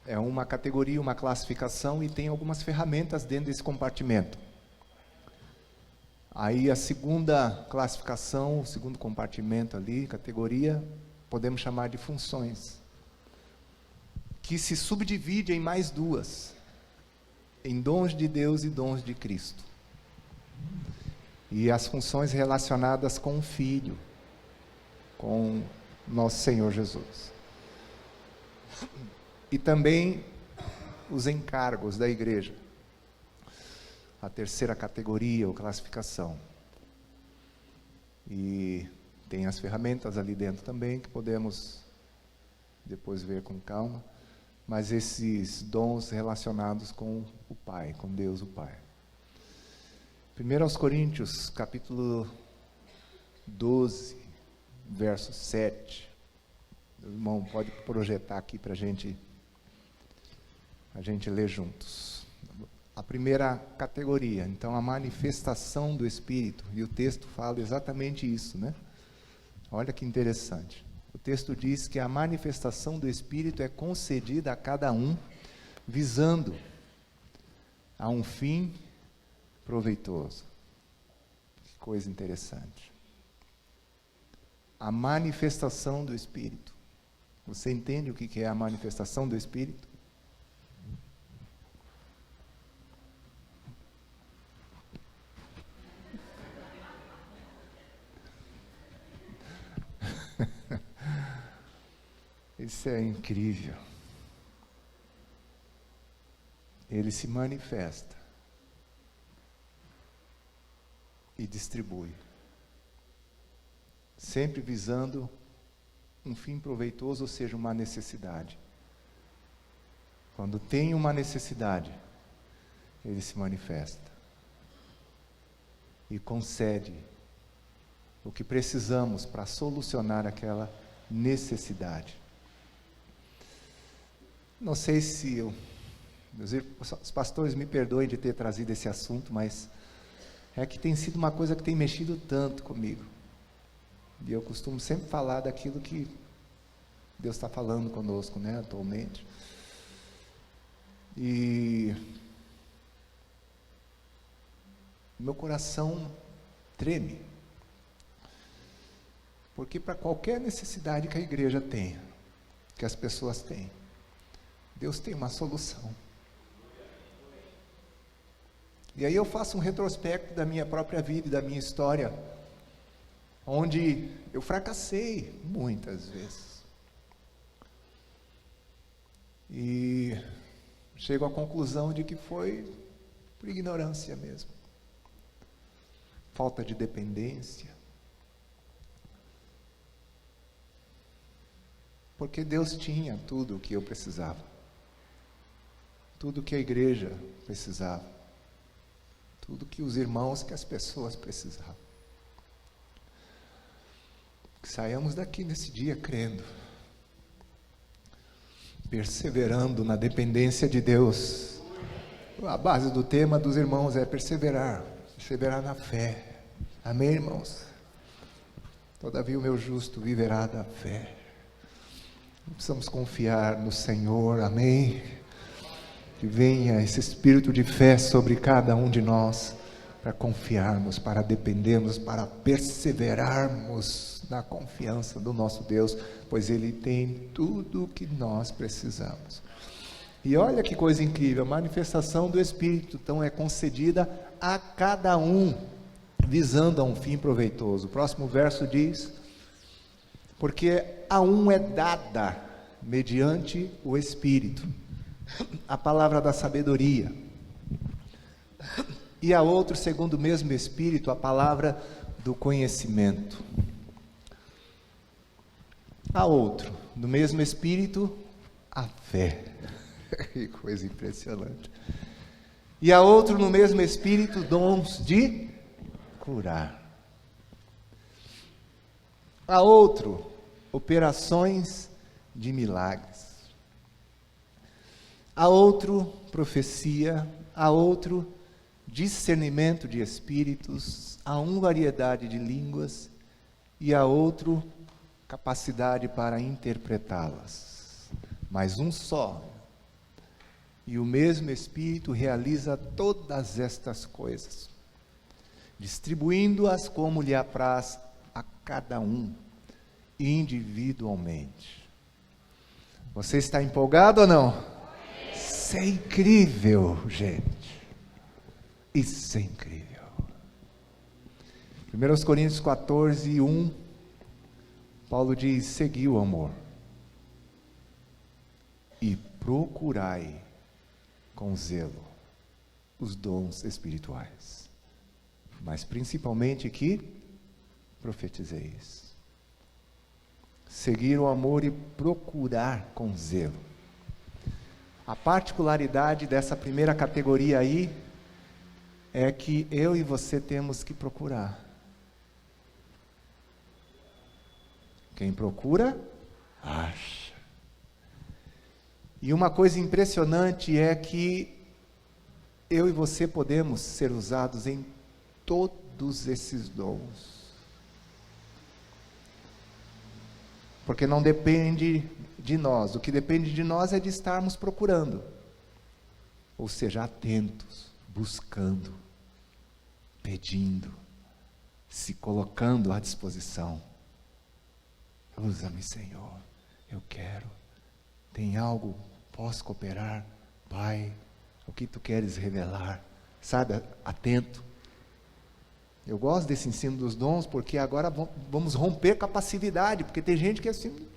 É uma categoria, uma classificação, e tem algumas ferramentas dentro desse compartimento. Aí a segunda classificação, o segundo compartimento ali, categoria, podemos chamar de funções, que se subdivide em mais 2, em dons de Deus e dons de Cristo. E as funções relacionadas com o Filho, com nosso Senhor Jesus. E também os encargos da igreja, a terceira categoria ou classificação. E tem as ferramentas ali dentro também, que podemos depois ver com calma, mas esses dons relacionados com o Pai, com Deus o Pai. 1 aos Coríntios, capítulo 12, verso 7. O irmão pode projetar aqui para a gente ler juntos. A primeira categoria, então, a manifestação do Espírito. E o texto fala exatamente isso, né? Olha que interessante. O texto diz que a manifestação do Espírito é concedida a cada um, visando a um fim proveitoso. Que coisa interessante. A manifestação do Espírito. Você entende o que é a manifestação do Espírito? Isso é incrível. Ele se manifesta e distribui, sempre visando um fim proveitoso, ou seja, uma necessidade. Quando tem uma necessidade, ele se manifesta e concede o que precisamos para solucionar aquela necessidade. Não sei se os pastores me perdoem de ter trazido esse assunto, mas é que tem sido uma coisa que tem mexido tanto comigo. E eu costumo sempre falar daquilo que Deus está falando conosco, né, atualmente. E meu coração treme. Porque para qualquer necessidade que a igreja tenha, que as pessoas têm, Deus tem uma solução. E aí eu faço um retrospecto da minha própria vida e da minha história, onde eu fracassei muitas vezes. E chego à conclusão de que foi por ignorância mesmo. Falta de dependência. Porque Deus tinha tudo o que eu precisava. Tudo o que a igreja precisava. Tudo que os irmãos, que as pessoas precisavam. Que saiamos daqui nesse dia crendo, perseverando na dependência de Deus. A base do tema dos irmãos é perseverar na fé. Amém, irmãos? Todavia o meu justo viverá da fé. Precisamos confiar no Senhor, amém? Que venha esse espírito de fé sobre cada um de nós, para confiarmos, para dependermos, para perseverarmos na confiança do nosso Deus, pois Ele tem tudo o que nós precisamos. E olha que coisa incrível, a manifestação do Espírito, então, é concedida a cada um, visando a um fim proveitoso. O próximo verso diz: porque a um é dada, mediante o Espírito, a palavra da sabedoria, E a outro, segundo o mesmo Espírito, a palavra do conhecimento. A outro, no mesmo Espírito, a fé. Que coisa impressionante. E a outro, no mesmo Espírito, dons de curar. A outro, operações de milagres. A outro, profecia. A outro, discernimento de espíritos. A um, variedade de línguas. E a outro, capacidade para interpretá-las. Mas um só. E o mesmo Espírito realiza todas estas coisas, distribuindo-as como lhe apraz a cada um, individualmente. Você está empolgado ou não? Isso é incrível, gente. Isso é incrível. 1 Coríntios 14, 1, Paulo diz: segui o amor e procurai com zelo os dons espirituais, mas principalmente que profetizeis. Seguir o amor e procurar com zelo. A particularidade dessa primeira categoria aí é que eu e você temos que procurar. Quem procura, acha. E uma coisa impressionante é que eu e você podemos ser usados em todos esses dons. Porque não depende de nós. O que depende de nós é de estarmos procurando. Ou seja, atentos, buscando, pedindo, se colocando à disposição. Usa-me, Senhor, eu quero. Tem algo, posso cooperar? Pai, o que tu queres revelar? Sabe, atento. Eu gosto desse ensino dos dons, porque agora vamos romper com a passividade, porque tem gente que assim,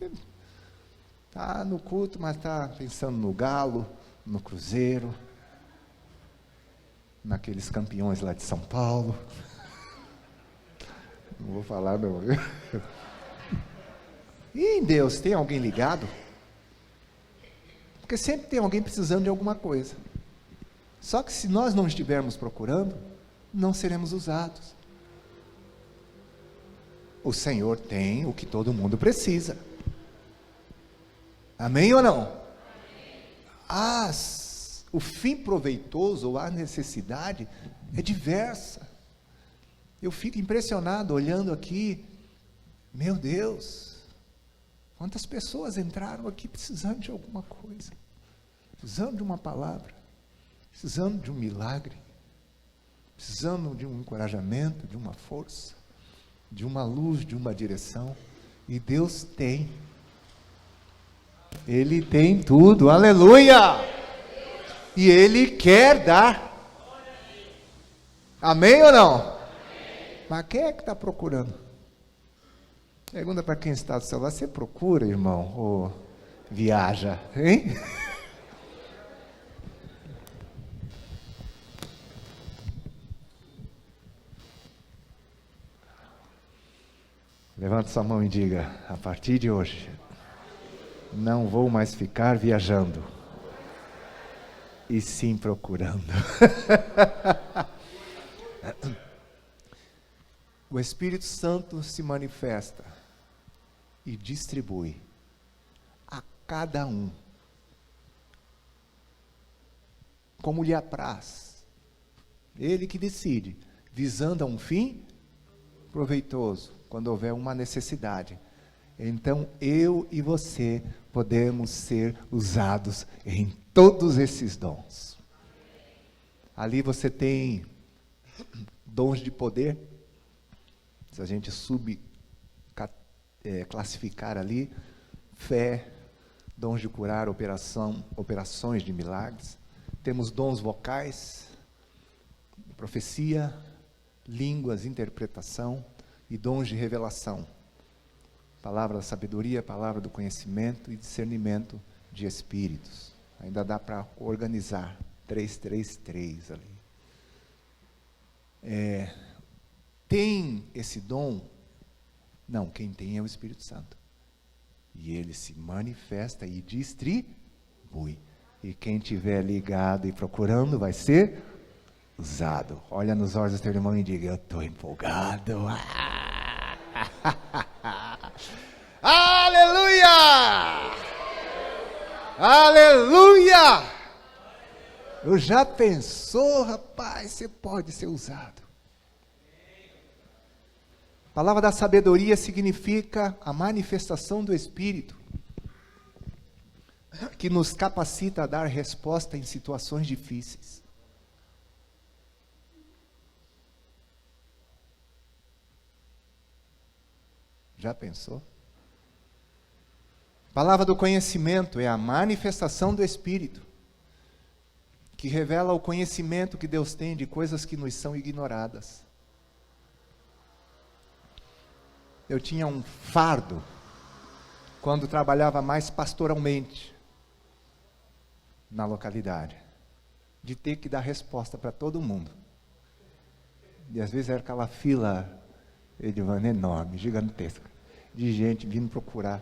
está no culto, mas está pensando no Galo, no Cruzeiro, naqueles campeões lá de São Paulo. Não vou falar não. E em Deus, tem alguém ligado? Porque sempre tem alguém precisando de alguma coisa. Só que se nós não estivermos procurando, não seremos usados. O Senhor tem o que todo mundo precisa. Amém ou não? Amém. O fim proveitoso ou a necessidade é diversa. Eu fico impressionado olhando aqui. Meu Deus, quantas pessoas entraram aqui precisando de alguma coisa, precisando de uma palavra, precisando de um milagre, precisando de um encorajamento, de uma força, de uma luz, de uma direção. E Deus tem. Ele tem tudo, aleluia! E Ele quer dar. Amém ou não? Amém. Mas quem é que está procurando? Pergunta para quem está do seu lado: você procura, irmão? Ou viaja, hein? Levante sua mão e diga: a partir de hoje, não vou mais ficar viajando, e sim procurando. O Espírito Santo se manifesta e distribui a cada um como lhe apraz. Ele que decide, visando a um fim proveitoso, quando houver uma necessidade. Então, eu e você podemos ser usados em todos esses dons. Ali você tem dons de poder. Se a gente classificar ali, fé, dons de curar, operações de milagres. Temos dons vocais, profecia, línguas, interpretação e dons de revelação. Palavra da sabedoria, palavra do conhecimento e discernimento de espíritos. Ainda dá para organizar 333 ali. tem esse dom? Não, quem tem é o Espírito Santo. E ele se manifesta e distribui. E quem estiver ligado e procurando vai ser usado. Olha nos olhos do teu irmão e diga: eu estou empolgado. Aleluia! Aleluia! Eu já pensou, rapaz, você pode ser usado. A palavra da sabedoria significa a manifestação do Espírito, que nos capacita a dar resposta em situações difíceis. Já pensou? A palavra do conhecimento é a manifestação do Espírito, que revela o conhecimento que Deus tem de coisas que nos são ignoradas. Eu tinha um fardo, quando trabalhava mais pastoralmente na localidade, de ter que dar resposta para todo mundo. E às vezes era aquela fila, Edivana, enorme, gigantesca, de gente vindo procurar.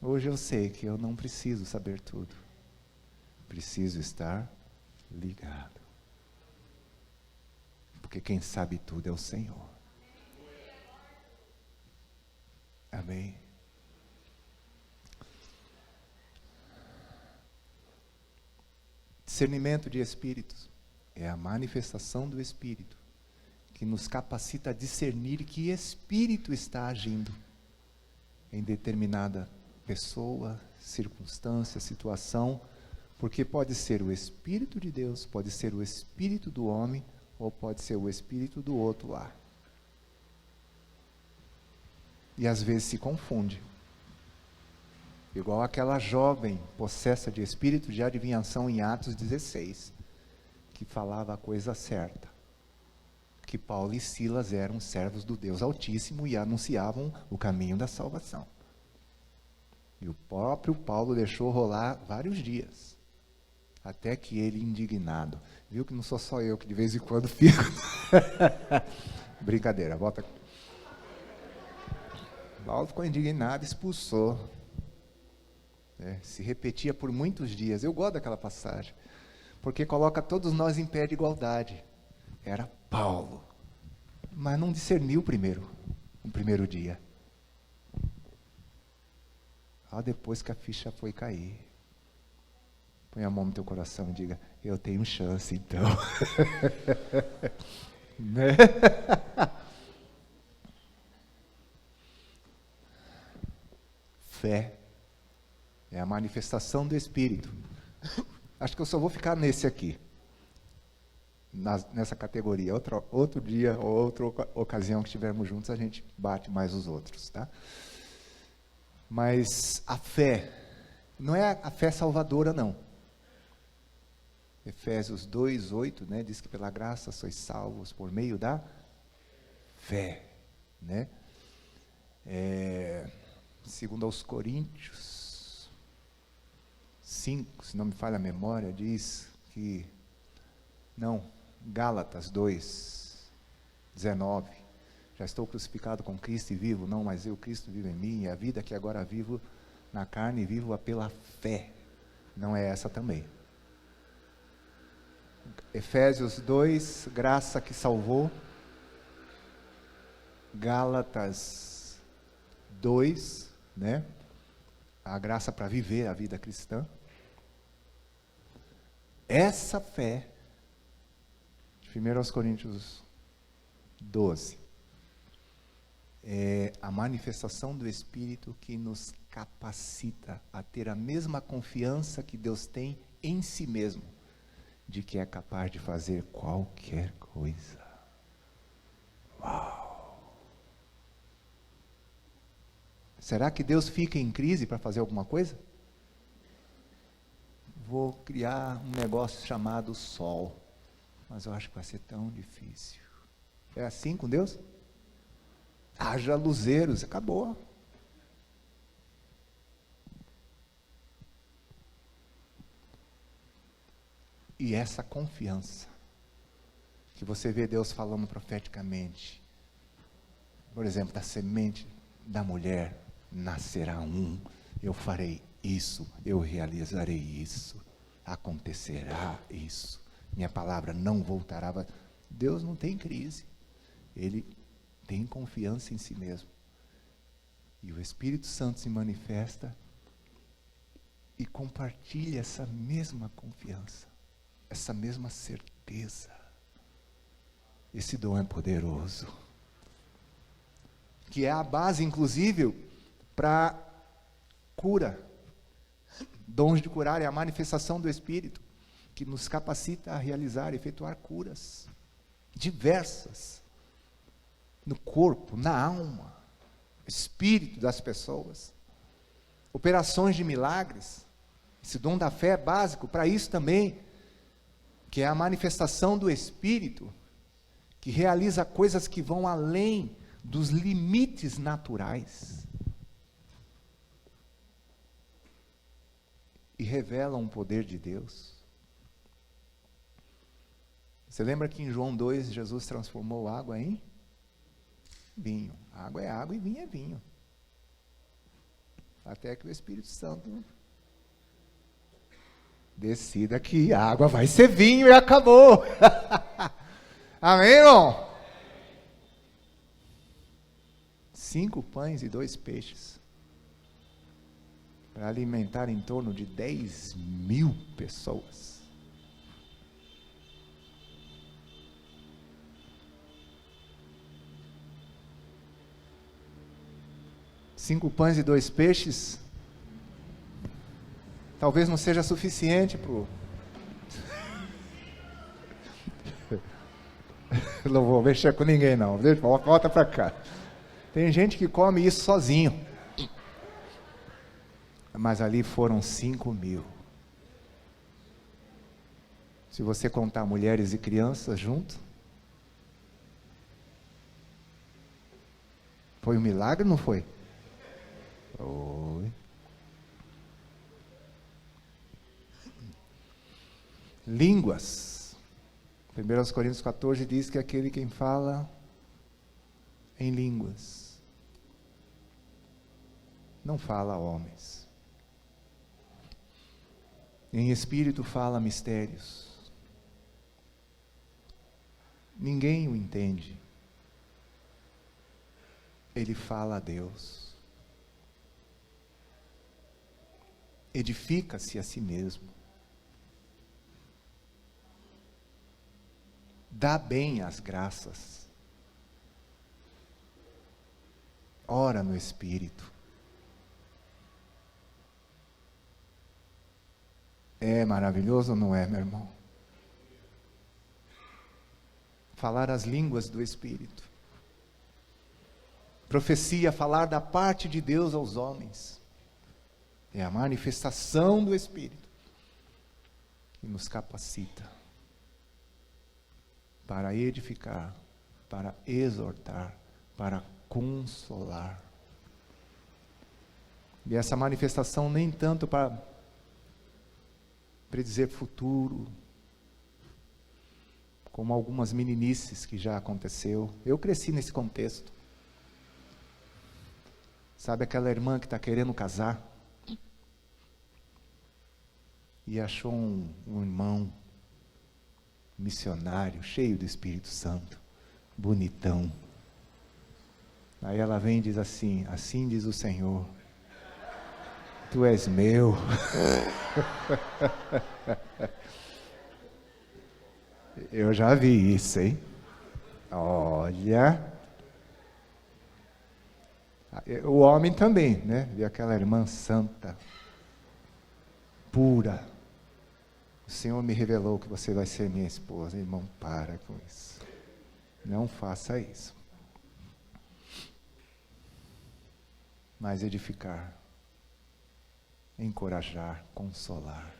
Hoje eu sei que eu não preciso saber tudo. Preciso estar ligado. Porque quem sabe tudo é o Senhor. Amém? Discernimento de espíritos é a manifestação do Espírito, que nos capacita a discernir que espírito está agindo em determinada pessoa, circunstância, situação, porque pode ser o Espírito de Deus, pode ser o Espírito do homem, ou pode ser o Espírito do outro lá. E às vezes se confunde. Igual aquela jovem possessa de espírito de adivinhação em Atos 16, que falava a coisa certa, que Paulo e Silas eram servos do Deus Altíssimo e anunciavam o caminho da salvação. E o próprio Paulo deixou rolar vários dias, até que ele, indignado, viu que não sou só eu que de vez em quando fico. Brincadeira, volta. Paulo ficou indignado, expulsou. Se repetia por muitos dias. Eu gosto daquela passagem, porque coloca todos nós em pé de igualdade. Era Paulo, mas não discerniu o primeiro dia. Depois que a ficha foi cair. Põe a mão no teu coração e diga: eu tenho chance então. Né? Fé é a manifestação do Espírito. Acho que eu só vou ficar nesse aqui, nessa categoria. Outro dia ou outra ocasião que estivermos juntos, a gente bate mais os outros, tá? Mas a fé não é a fé salvadora, não. Efésios 2:8, né, diz que pela graça sois salvos por meio da fé, né? Segundo aos Coríntios 5, se não me falha a memória, diz que, não, Gálatas 2:19, já estou crucificado com Cristo e vivo, não, mas eu, Cristo vive em mim, e a vida que agora vivo na carne, vivo-a pela fé. Não é essa também. Efésios 2, graça que salvou. Gálatas 2, né? A graça para viver a vida cristã. Essa fé, de 1 Coríntios 12, é a manifestação do Espírito que nos capacita a ter a mesma confiança que Deus tem em si mesmo, de que é capaz de fazer qualquer coisa. Uau! Será que Deus fica em crise para fazer alguma coisa? Vou criar um negócio chamado sol, mas eu acho que vai ser tão difícil. É assim com Deus? Haja luzeiros, acabou. E essa confiança que você vê Deus falando profeticamente. Por exemplo, da semente da mulher nascerá um, eu farei isso, eu realizarei isso, acontecerá isso, minha palavra não voltará. Deus não tem crise, Ele tem confiança em si mesmo. E o Espírito Santo se manifesta e compartilha essa mesma confiança, essa mesma certeza. Esse dom é poderoso, que é a base, inclusive, para cura. Dons de curar é a manifestação do Espírito, que nos capacita a realizar, efetuar curas diversas, no corpo, na alma, espírito das pessoas. Operações de milagres, esse dom da fé é básico para isso também, que é a manifestação do Espírito, que realiza coisas que vão além dos limites naturais e revelam o poder de Deus. Você lembra que em João 2, Jesus transformou água em vinho. Água é água e vinho é vinho. Até que o Espírito Santo decida que a água vai ser vinho e acabou. Amém, irmão? 5 pães e 2 peixes, para alimentar em torno de 10.000 pessoas. Cinco pães e 2 peixes, talvez não seja suficiente para o... Não vou mexer com ninguém não, volta para cá. Tem gente que come isso sozinho, mas ali foram 5.000. Se você contar mulheres e crianças junto, foi um milagre, não foi? Foi. Línguas. 1 Coríntios 14 diz que aquele quem fala em línguas não fala a homens. Em espírito fala mistérios. Ninguém o entende. Ele fala a Deus. Edifica-se a si mesmo. Dá bem as graças. Ora no Espírito. É maravilhoso ou não é, meu irmão? Falar as línguas do Espírito. Profecia, falar da parte de Deus aos homens. É a manifestação do Espírito que nos capacita para edificar, para exortar, para consolar. E essa manifestação nem tanto para predizer futuro, como algumas meninices que já aconteceu. Eu cresci nesse contexto. Sabe aquela irmã que está querendo casar? E achou um irmão missionário, cheio do Espírito Santo, bonitão. Aí ela vem e diz assim: assim diz o Senhor, tu és meu. Eu já vi isso, hein? Olha. O homem também, né? Vê aquela irmã santa, pura. O Senhor me revelou que você vai ser minha esposa. Irmão, para com isso. Não faça isso. Mas edificar, encorajar, consolar.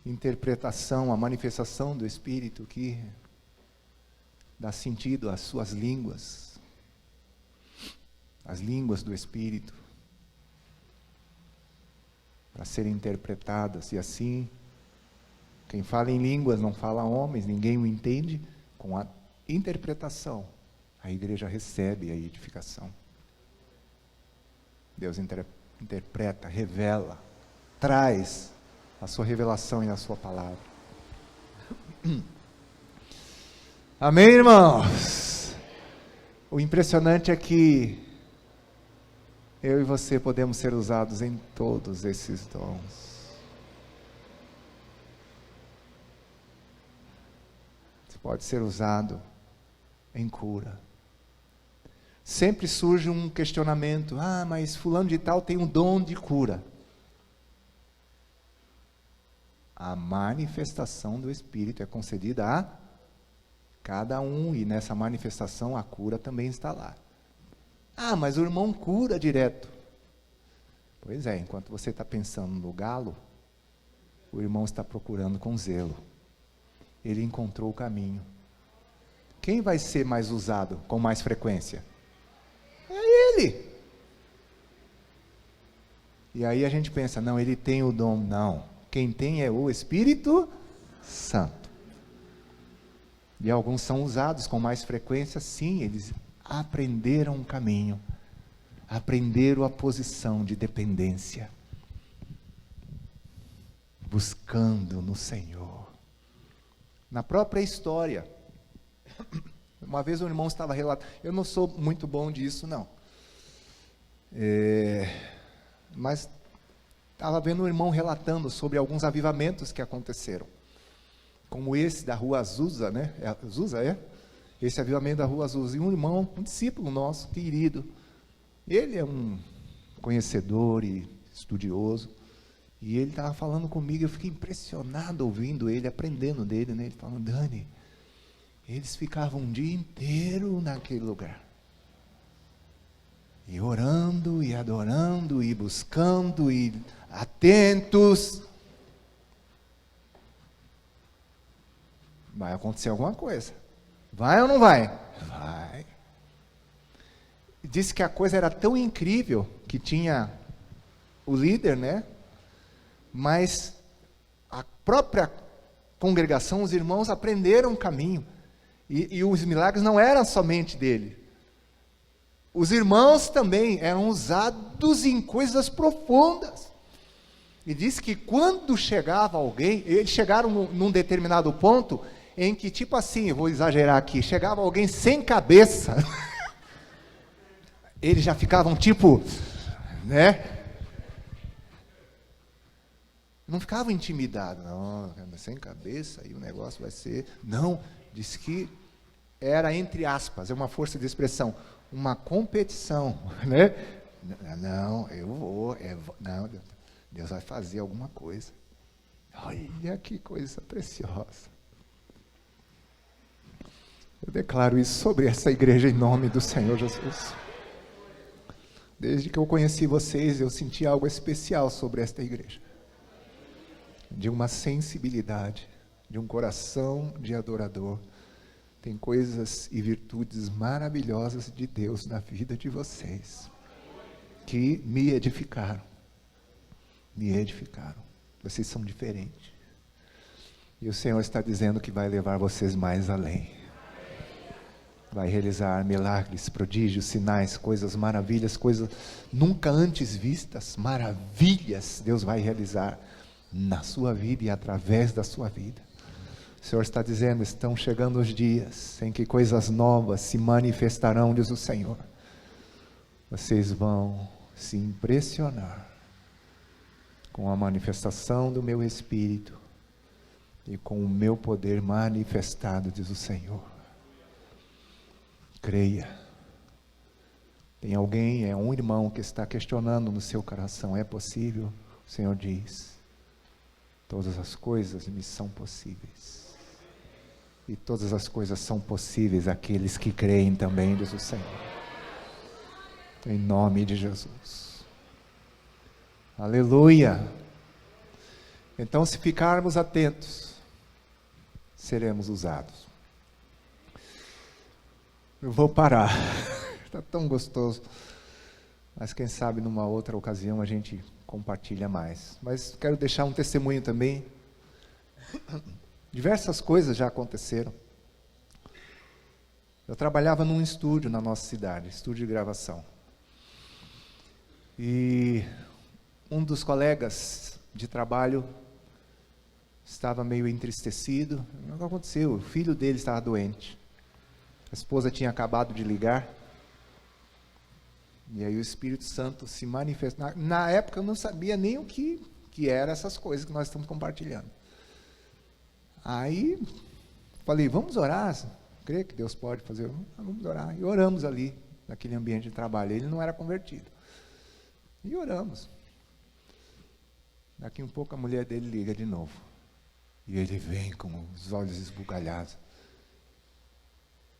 Interpretação, a manifestação do Espírito que dá sentido às suas línguas. As línguas do Espírito. Para serem interpretadas e assim Quem fala em línguas não fala a homens, ninguém o entende. Com a interpretação, a igreja recebe a edificação. Deus interpreta, revela, traz a sua revelação e a sua palavra. Amém, irmãos? O impressionante é que eu e você podemos ser usados em todos esses dons. Você pode ser usado em cura. Sempre surge um questionamento: ah, mas fulano de tal tem um dom de cura. A manifestação do Espírito é concedida a cada um, e nessa manifestação a cura também está lá. Ah, mas o irmão cura direto. Pois é, enquanto você está pensando no galo, o irmão está procurando com zelo. Ele encontrou o caminho. Quem vai ser mais usado com mais frequência? É ele. E aí a gente pensa, não, ele tem o dom. Não, quem tem é o Espírito Santo. E alguns são usados com mais frequência, sim, eles aprenderam o caminho, aprenderam a posição de dependência, buscando no Senhor. Na própria história, uma vez um irmão estava relatando, eu não sou muito bom disso, não, mas estava vendo um irmão relatando sobre alguns avivamentos que aconteceram, como esse da Rua Azusa, né? Azusa, é? Esse avivamento da Rua Azusa. E um irmão, um discípulo nosso, querido, ele é um conhecedor e estudioso, e ele estava falando comigo, eu fiquei impressionado ouvindo ele, aprendendo dele, né? Ele falando, Dani, eles ficavam um dia inteiro naquele lugar, e orando, e adorando, e buscando, e atentos. Vai acontecer alguma coisa. Vai ou não vai? Vai. Disse que a coisa era tão incrível que tinha o líder, né? Mas a própria congregação, os irmãos aprenderam o caminho. E os milagres não eram somente dele. Os irmãos também eram usados em coisas profundas. E disse que quando chegava alguém, eles chegaram num determinado ponto em que, tipo assim, eu vou exagerar aqui, chegava alguém sem cabeça, eles já ficavam tipo, né? Não ficavam intimidados, não, sem cabeça, aí o negócio vai ser... Não, disse que era, entre aspas, é uma força de expressão, uma competição, né? Não, eu vou, não, Deus vai fazer alguma coisa. Olha que coisa preciosa. Eu declaro isso sobre essa igreja em nome do Senhor Jesus. Desde que eu conheci vocês, eu senti algo especial sobre esta igreja. De uma sensibilidade, de um coração de adorador. Tem coisas e virtudes maravilhosas de Deus na vida de vocês, que me edificaram. Me edificaram. Vocês são diferentes. E o Senhor está dizendo que vai levar vocês mais além. Vai realizar milagres, prodígios, sinais, coisas, maravilhas, coisas nunca antes vistas, maravilhas Deus vai realizar na sua vida e através da sua vida. O Senhor está dizendo, estão chegando os dias em que coisas novas se manifestarão, diz o Senhor. Vocês vão se impressionar com a manifestação do meu Espírito e com o meu poder manifestado, diz o Senhor. Creia. Tem alguém, é um irmão que está questionando no seu coração, é possível? O Senhor diz, todas as coisas me são possíveis. E todas as coisas são possíveis àqueles que creem também, diz o Senhor. Em nome de Jesus. Aleluia. Então, se ficarmos atentos, seremos usados. Eu vou parar, está tão gostoso, mas quem sabe numa outra ocasião a gente compartilha mais. Mas quero deixar um testemunho também, Diversas coisas já aconteceram. Eu trabalhava num estúdio na nossa cidade, estúdio de gravação. E um dos colegas de trabalho estava meio entristecido. O que aconteceu? O filho dele estava doente. A esposa tinha acabado de ligar. E aí o Espírito Santo se manifestou. Na época eu não sabia nem o que eram essas coisas que nós estamos compartilhando. Aí falei, vamos orar? Creio que Deus pode fazer. Vamos orar. E oramos ali, naquele ambiente de trabalho. Ele não era convertido. E oramos. Daqui um pouco a mulher dele liga de novo. E ele vem com os olhos esbugalhados.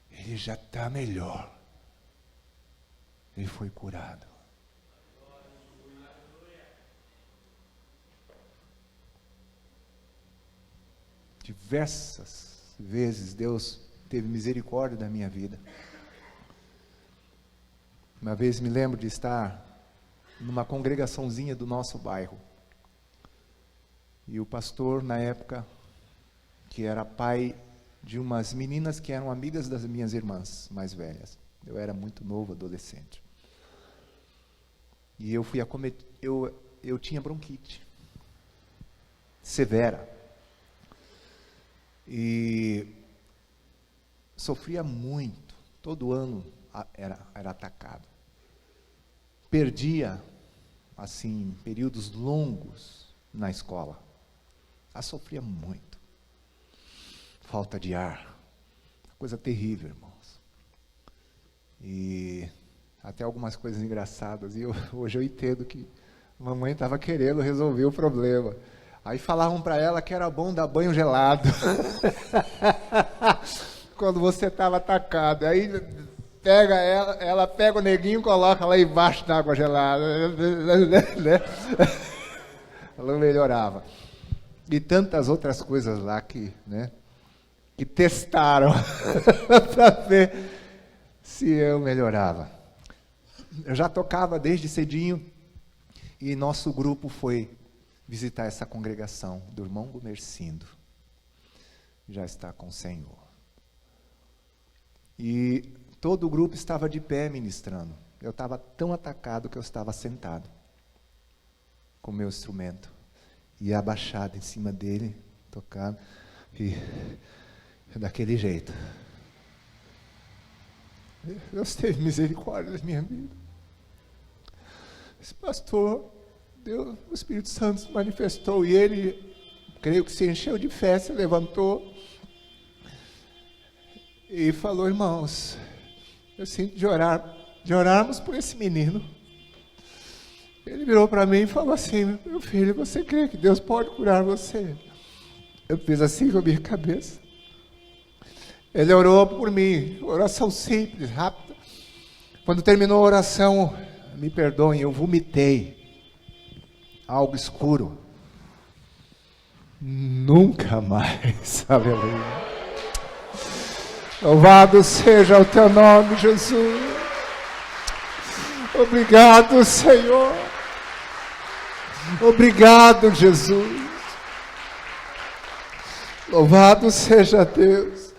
Ele já está melhor. Ele foi curado. Diversas vezes Deus teve misericórdia da minha vida. Uma vez me lembro de estar numa congregaçãozinha do nosso bairro. E o pastor, na época, que era pai de umas meninas que eram amigas das minhas irmãs mais velhas. Eu era muito novo, adolescente. E eu fui acometer, eu tinha bronquite severa. E sofria muito. Todo ano era atacado. Perdia, assim, períodos longos na escola. Sofria muito. Falta de ar. Coisa terrível, irmãos. E até algumas coisas engraçadas. E hoje eu entendo que a mamãe estava querendo resolver o problema. Aí falavam para ela que era bom dar banho gelado. Quando você estava atacado. Aí pega ela pega o neguinho e coloca lá embaixo da água gelada. Ela melhorava. E tantas outras coisas lá que testaram para ver se eu melhorava. Eu já tocava desde cedinho e nosso grupo foi visitar essa congregação do irmão Gumercindo. Já está com o Senhor. E todo o grupo estava de pé ministrando. Eu estava tão atacado que eu estava sentado com o meu instrumento. E abaixado em cima dele, tocando. E daquele jeito. Deus teve misericórdia da minha vida. Esse pastor, Deus, o Espírito Santo se manifestou e ele, creio que se encheu de fé, se levantou e falou, irmãos, eu sinto de orarmos por esse menino. Ele virou para mim e falou assim, meu filho, você crê que Deus pode curar você? Eu fiz assim com a minha cabeça. Ele orou por mim, oração simples, rápida. Quando terminou a oração, me perdoem, eu vomitei algo escuro. Nunca mais, aleluia. Louvado seja o teu nome, Jesus. Obrigado, Senhor. Obrigado, Jesus. Louvado seja Deus.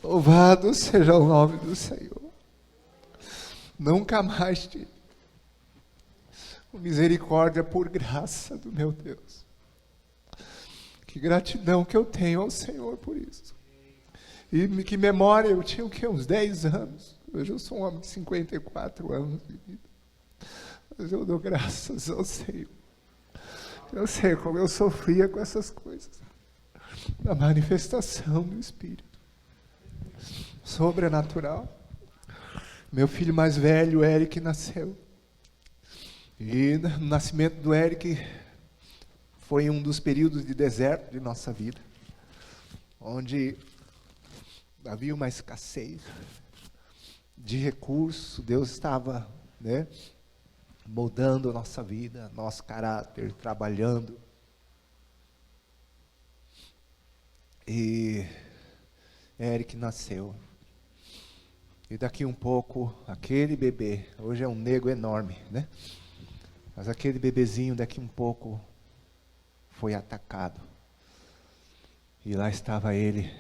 Louvado seja o nome do Senhor. Nunca mais tive misericórdia por graça do meu Deus. Que gratidão que eu tenho ao Senhor por isso. E que memória, eu tinha o quê? Uns 10 anos. Hoje eu sou um homem de 54 anos de vida. Mas eu dou graças ao Senhor. Eu sei como eu sofria com essas coisas. Da manifestação do Espírito. Sobrenatural. Meu filho mais velho, Eric, nasceu. E o nascimento do Eric foi um dos períodos de deserto de nossa vida. Onde havia uma escassez de recursos. Deus estava, moldando a nossa vida, nosso caráter, trabalhando. E Eric nasceu. E daqui um pouco, aquele bebê, hoje é um nego enorme, mas aquele bebezinho daqui um pouco foi atacado. E lá estava ele.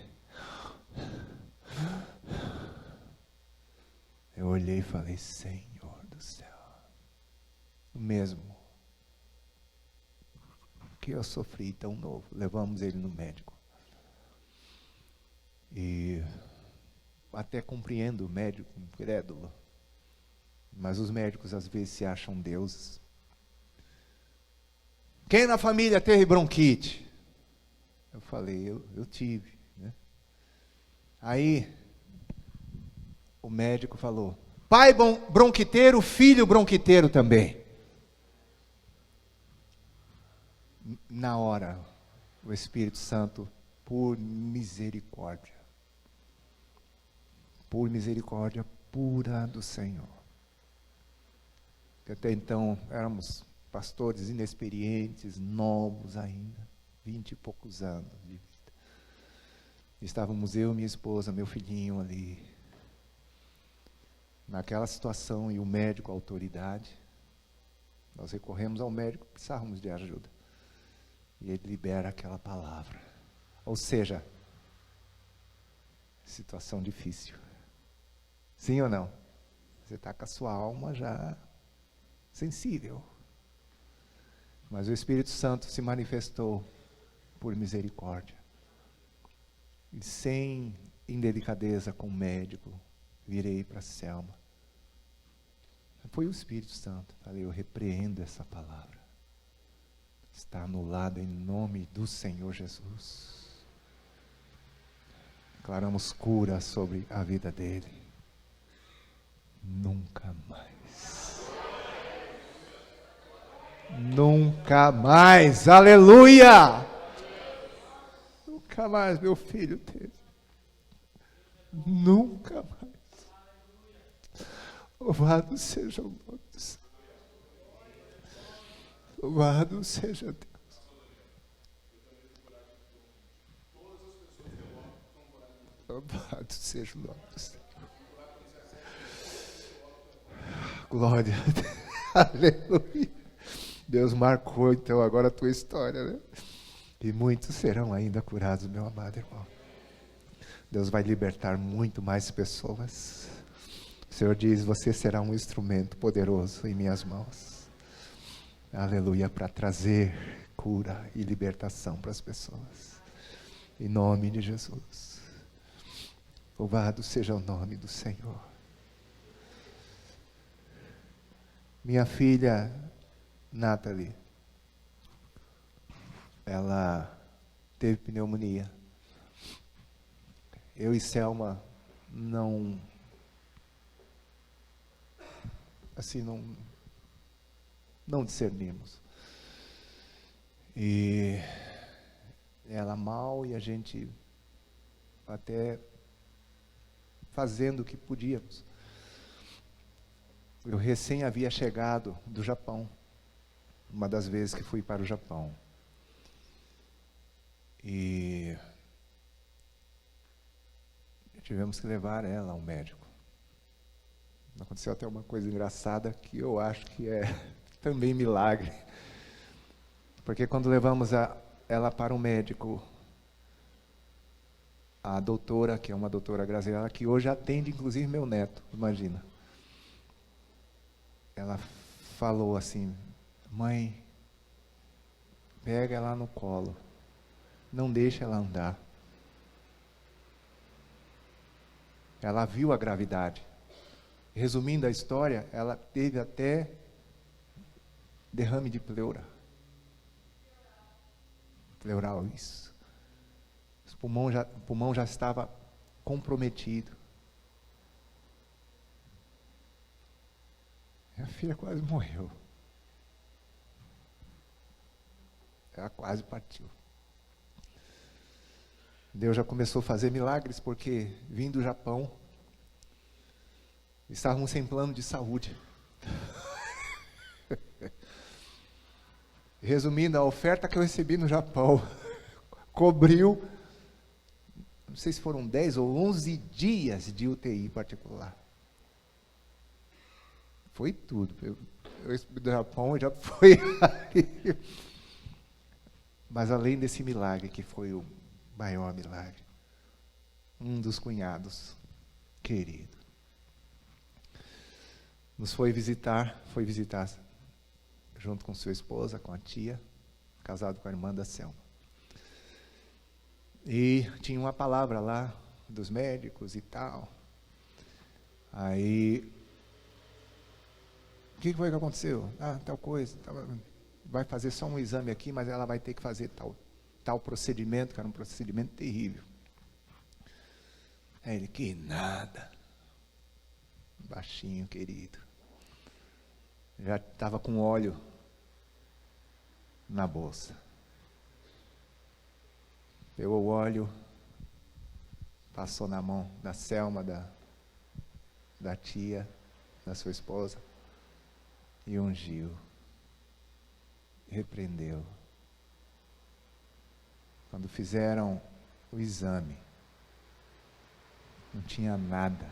Eu olhei e falei, Senhor do céu, o mesmo que eu sofri tão novo. Levamos ele no médico. E até compreendo o médico incrédulo, mas os médicos às vezes se acham deuses. Quem na família teve bronquite? Eu falei, eu tive, né? Aí o médico falou, pai bronquiteiro, filho bronquiteiro também. Na hora, o Espírito Santo, por misericórdia pura do Senhor. Até então éramos pastores inexperientes, novos ainda, 20 e poucos anos de vida. Estávamos eu, minha esposa, meu filhinho ali, naquela situação, e o médico, a autoridade. Nós recorremos ao médico, precisávamos de ajuda. E ele libera aquela palavra. Ou seja, situação difícil. Sim ou não? Você está com a sua alma já sensível. Mas o Espírito Santo se manifestou por misericórdia. E sem indelicadeza com o médico, virei para Selma. Foi o Espírito Santo. Falei, eu repreendo essa palavra. Está anulado em nome do Senhor Jesus. Declaramos cura sobre a vida dele. Nunca mais. Nunca mais. Aleluia! Nunca mais meu filho teve. Nunca mais. Louvado seja o nome do Senhor. Louvado seja Deus. Louvado seja o nome do Senhor. Glória a Deus. Aleluia. Deus marcou então agora a tua história, né? E muitos serão ainda curados, meu amado irmão. Deus vai libertar muito mais pessoas. O Senhor diz, você será um instrumento poderoso em minhas mãos. Aleluia, para trazer cura e libertação para as pessoas. Em nome de Jesus. Louvado seja o nome do Senhor. Minha filha, Nathalie, ela teve pneumonia. Eu e Selma não discernimos. E ela mal, e a gente até fazendo o que podíamos. Eu recém havia chegado do Japão, uma das vezes que fui para o Japão. E tivemos que levar ela ao médico. Aconteceu até uma coisa engraçada que eu acho que é também milagre. Porque quando levamos ela para o médico, a doutora, que é uma doutora Graziela, que hoje atende inclusive meu neto, imagina. Ela falou assim, mãe, pega ela no colo, não deixa ela andar. Ela viu a gravidade. Resumindo a história, ela teve até derrame de pleura. Pleural, isso. O pulmão já estava comprometido. Minha filha quase morreu. Ela quase partiu. Deus já começou a fazer milagres, porque vim do Japão, estávamos sem plano de saúde. Resumindo, a oferta que eu recebi no Japão cobriu, não sei se foram 10 ou 11 dias de UTI particular. Foi tudo. Eu recebi do Japão, já foi ali. Mas além desse milagre, que foi o Maior milagre. Um dos cunhados, querido, nos foi visitar junto com sua esposa, com a tia, casado com a irmã da Selma. E tinha uma palavra lá dos médicos e tal. Aí, o que foi que aconteceu? Tal coisa, vai fazer só um exame aqui, mas ela vai ter que fazer tal procedimento, que era um procedimento terrível. Aí ele, que nada. Baixinho, querido. Já estava com óleo na bolsa. Pegou o óleo, passou na mão da Selma, da tia, da sua esposa, e ungiu. Repreendeu. Quando fizeram o exame, não tinha nada.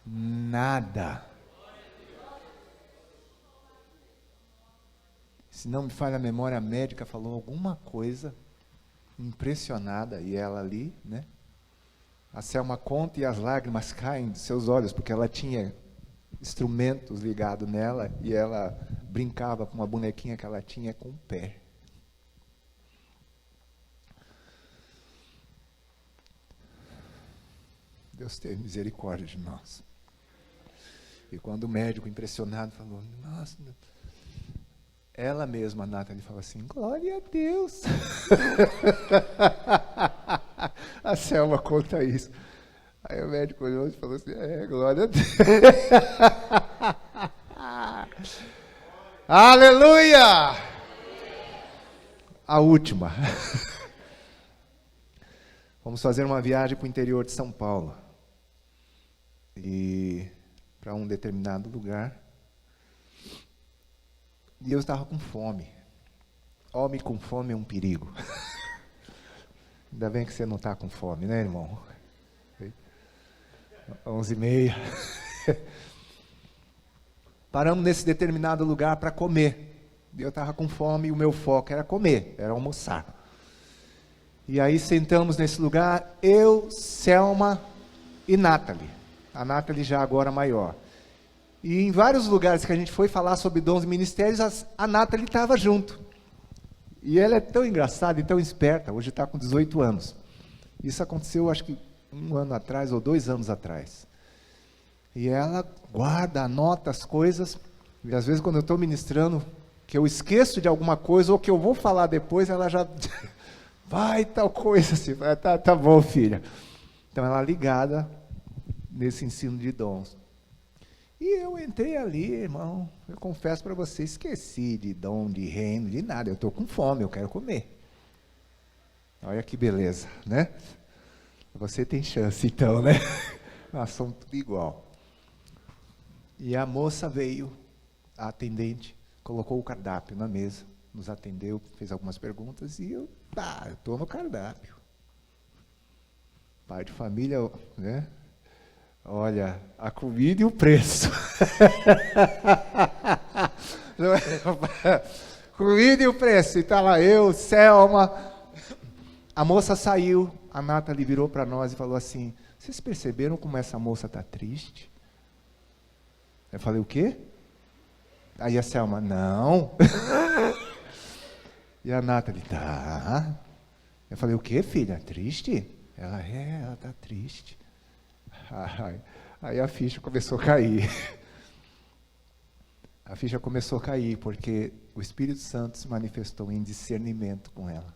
Nada. Se não me falha a memória, a médica falou alguma coisa impressionada, e ela ali, né? A Selma conta e as lágrimas caem dos seus olhos, porque ela tinha instrumentos ligados nela, e ela brincava com uma bonequinha que ela tinha com o pé. Deus teve misericórdia de nós. E quando o médico, impressionado, falou, nossa, ela mesma, a Nathalie, falou assim, glória a Deus. A Selma conta isso. Aí o médico olhou e falou assim, glória a Deus. Aleluia! A última. Vamos fazer uma viagem para o interior de São Paulo. E para um determinado lugar. E eu estava com fome. Homem com fome é um perigo. Ainda bem que você não está com fome, né, irmão? 11h30. Paramos nesse determinado lugar para comer. E eu estava com fome e o meu foco era comer, era almoçar. E aí sentamos nesse lugar, eu, Selma e Nathalie. A Nathalie já agora maior. E em vários lugares que a gente foi falar sobre dons e ministérios, a Nathalie estava junto. E ela é tão engraçada e tão esperta, hoje está com 18 anos. Isso aconteceu, acho que 1 ano atrás ou 2 anos atrás. E ela guarda, anota as coisas, e às vezes quando eu estou ministrando, que eu esqueço de alguma coisa, ou que eu vou falar depois, ela já... vai tal coisa, assim, tá bom, filha. Então ela é ligada nesse ensino de dons. E eu entrei ali, irmão, eu confesso para você, esqueci de dom, de reino, de nada. Eu estou com fome, eu quero comer. Olha que beleza, né? Você tem chance, então, né? Nós somos tudo igual. E a moça veio, a atendente, colocou o cardápio na mesa, nos atendeu, fez algumas perguntas, e eu estou no cardápio. Pai de família, né? Olha, a comida e o preço. Comida e o preço. E está lá eu, Selma. A moça saiu, a Nathalie virou para nós e falou assim, vocês perceberam como essa moça está triste? Eu falei, o quê? Aí a Selma, não. E a Nathalie, tá. Eu falei, o quê, filha? Triste? Ela está triste. Aí a ficha começou a cair. A ficha começou a cair, porque o Espírito Santo se manifestou em discernimento com ela.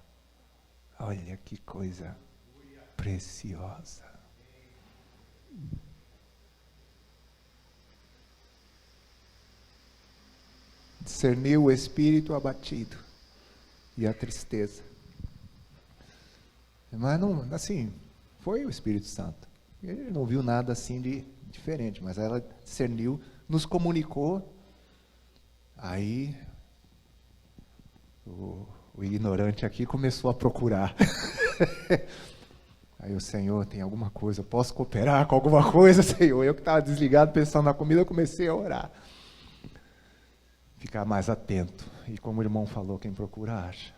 Olha que coisa preciosa. Discerniu o espírito abatido e a tristeza. Mas não, assim, foi o Espírito Santo. Ele não viu nada assim de diferente, mas ela discerniu, nos comunicou. Aí o ignorante aqui começou a procurar. Aí o Senhor, tem alguma coisa, eu posso cooperar com alguma coisa, Senhor? Eu que estava desligado pensando na comida, eu comecei a orar. Ficar mais atento. E como o irmão falou, quem procura acha.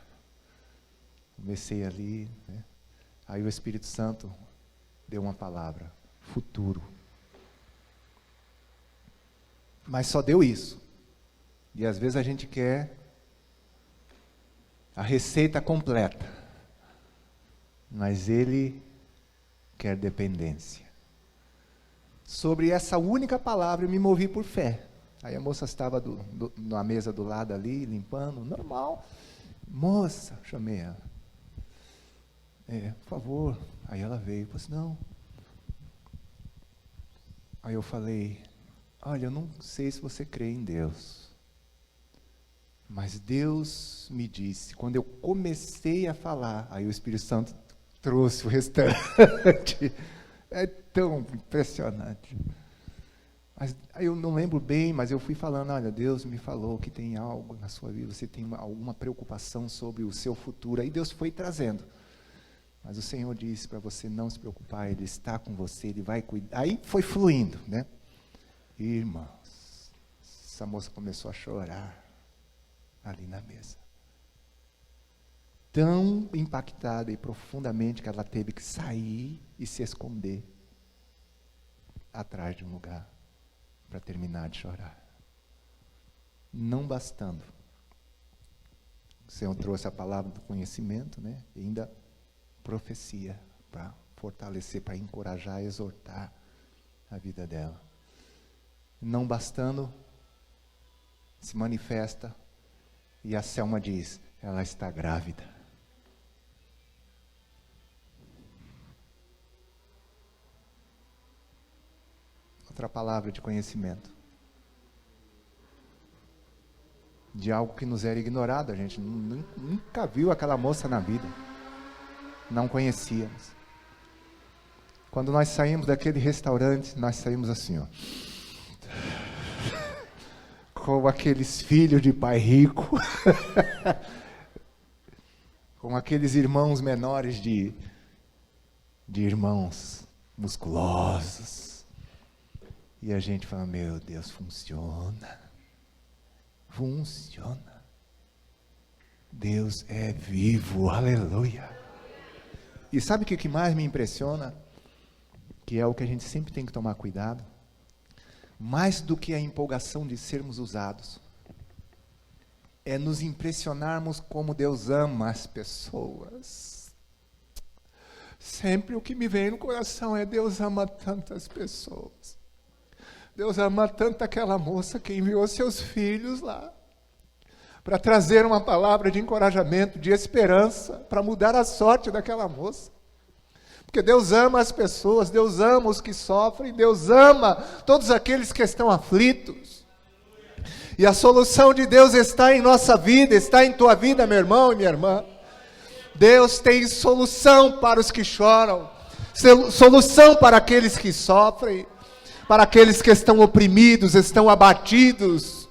Comecei ali, né? Aí o Espírito Santo deu uma palavra: futuro. Mas só deu isso. E às vezes a gente quer a receita completa. Mas Ele quer dependência. Sobre essa única palavra eu me movi por fé. Aí a moça estava na mesa do lado ali, limpando, normal. Moça, chamei ela. Por favor. Aí ela veio, falou assim, não. Aí eu falei, olha, eu não sei se você crê em Deus. Mas Deus me disse, quando eu comecei a falar, aí o Espírito Santo trouxe o restante. É tão impressionante. Mas, aí eu não lembro bem, mas eu fui falando, olha, Deus me falou que tem algo na sua vida, você tem alguma preocupação sobre o seu futuro. Aí Deus foi trazendo. Mas o Senhor disse para você não se preocupar, Ele está com você, Ele vai cuidar. Aí foi fluindo, né? Irmãos, essa moça começou a chorar ali na mesa. Tão impactada e profundamente que ela teve que sair e se esconder atrás de um lugar para terminar de chorar. Não bastando, o Senhor trouxe a palavra do conhecimento, né? E ainda profecia para fortalecer, para encorajar, exortar a vida dela. Não bastando, se manifesta e a Selma diz, ela está grávida. Outra palavra de conhecimento. De algo que nos era ignorado, a gente nunca viu aquela moça na vida. Não conhecíamos. Quando nós saímos daquele restaurante, nós saímos assim, ó. Com aqueles filhos de pai rico. Com aqueles irmãos menores de irmãos musculosos. E a gente fala, meu Deus, funciona. Funciona. Deus é vivo, aleluia. E sabe o que mais me impressiona? Que é o que a gente sempre tem que tomar cuidado. Mais do que a empolgação de sermos usados, é nos impressionarmos como Deus ama as pessoas. Sempre o que me vem no coração é Deus ama tantas pessoas. Deus ama tanto aquela moça que enviou seus filhos lá para trazer uma palavra de encorajamento, de esperança, para mudar a sorte daquela moça. Porque Deus ama as pessoas, Deus ama os que sofrem, Deus ama todos aqueles que estão aflitos. E a solução de Deus está em nossa vida, está em tua vida, meu irmão e minha irmã. Deus tem solução para os que choram, solução para aqueles que sofrem, para aqueles que estão oprimidos, estão abatidos.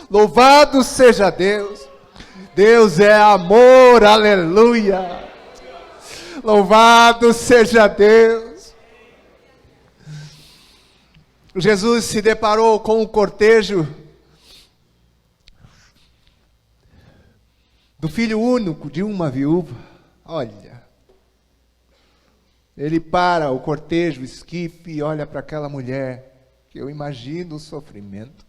Louvado seja Deus. Deus é amor, aleluia. Louvado seja Deus. Jesus se deparou com o cortejo do filho único de uma viúva. Olha, ele para o cortejo, o esquife, e olha para aquela mulher, que eu imagino o sofrimento,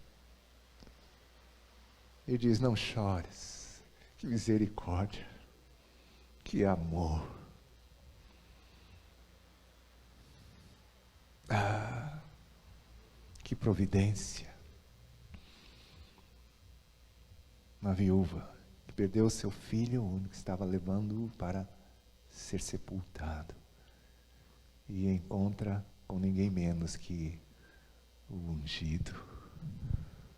e diz, não chores, que misericórdia, que amor. Ah, que providência. Uma viúva que perdeu seu filho único, estava levando-o para ser sepultado. E encontra com ninguém menos que o ungido,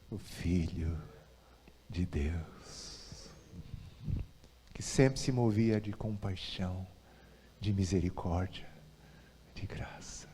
o Filho de Deus, que sempre se movia de compaixão, de misericórdia, de graça.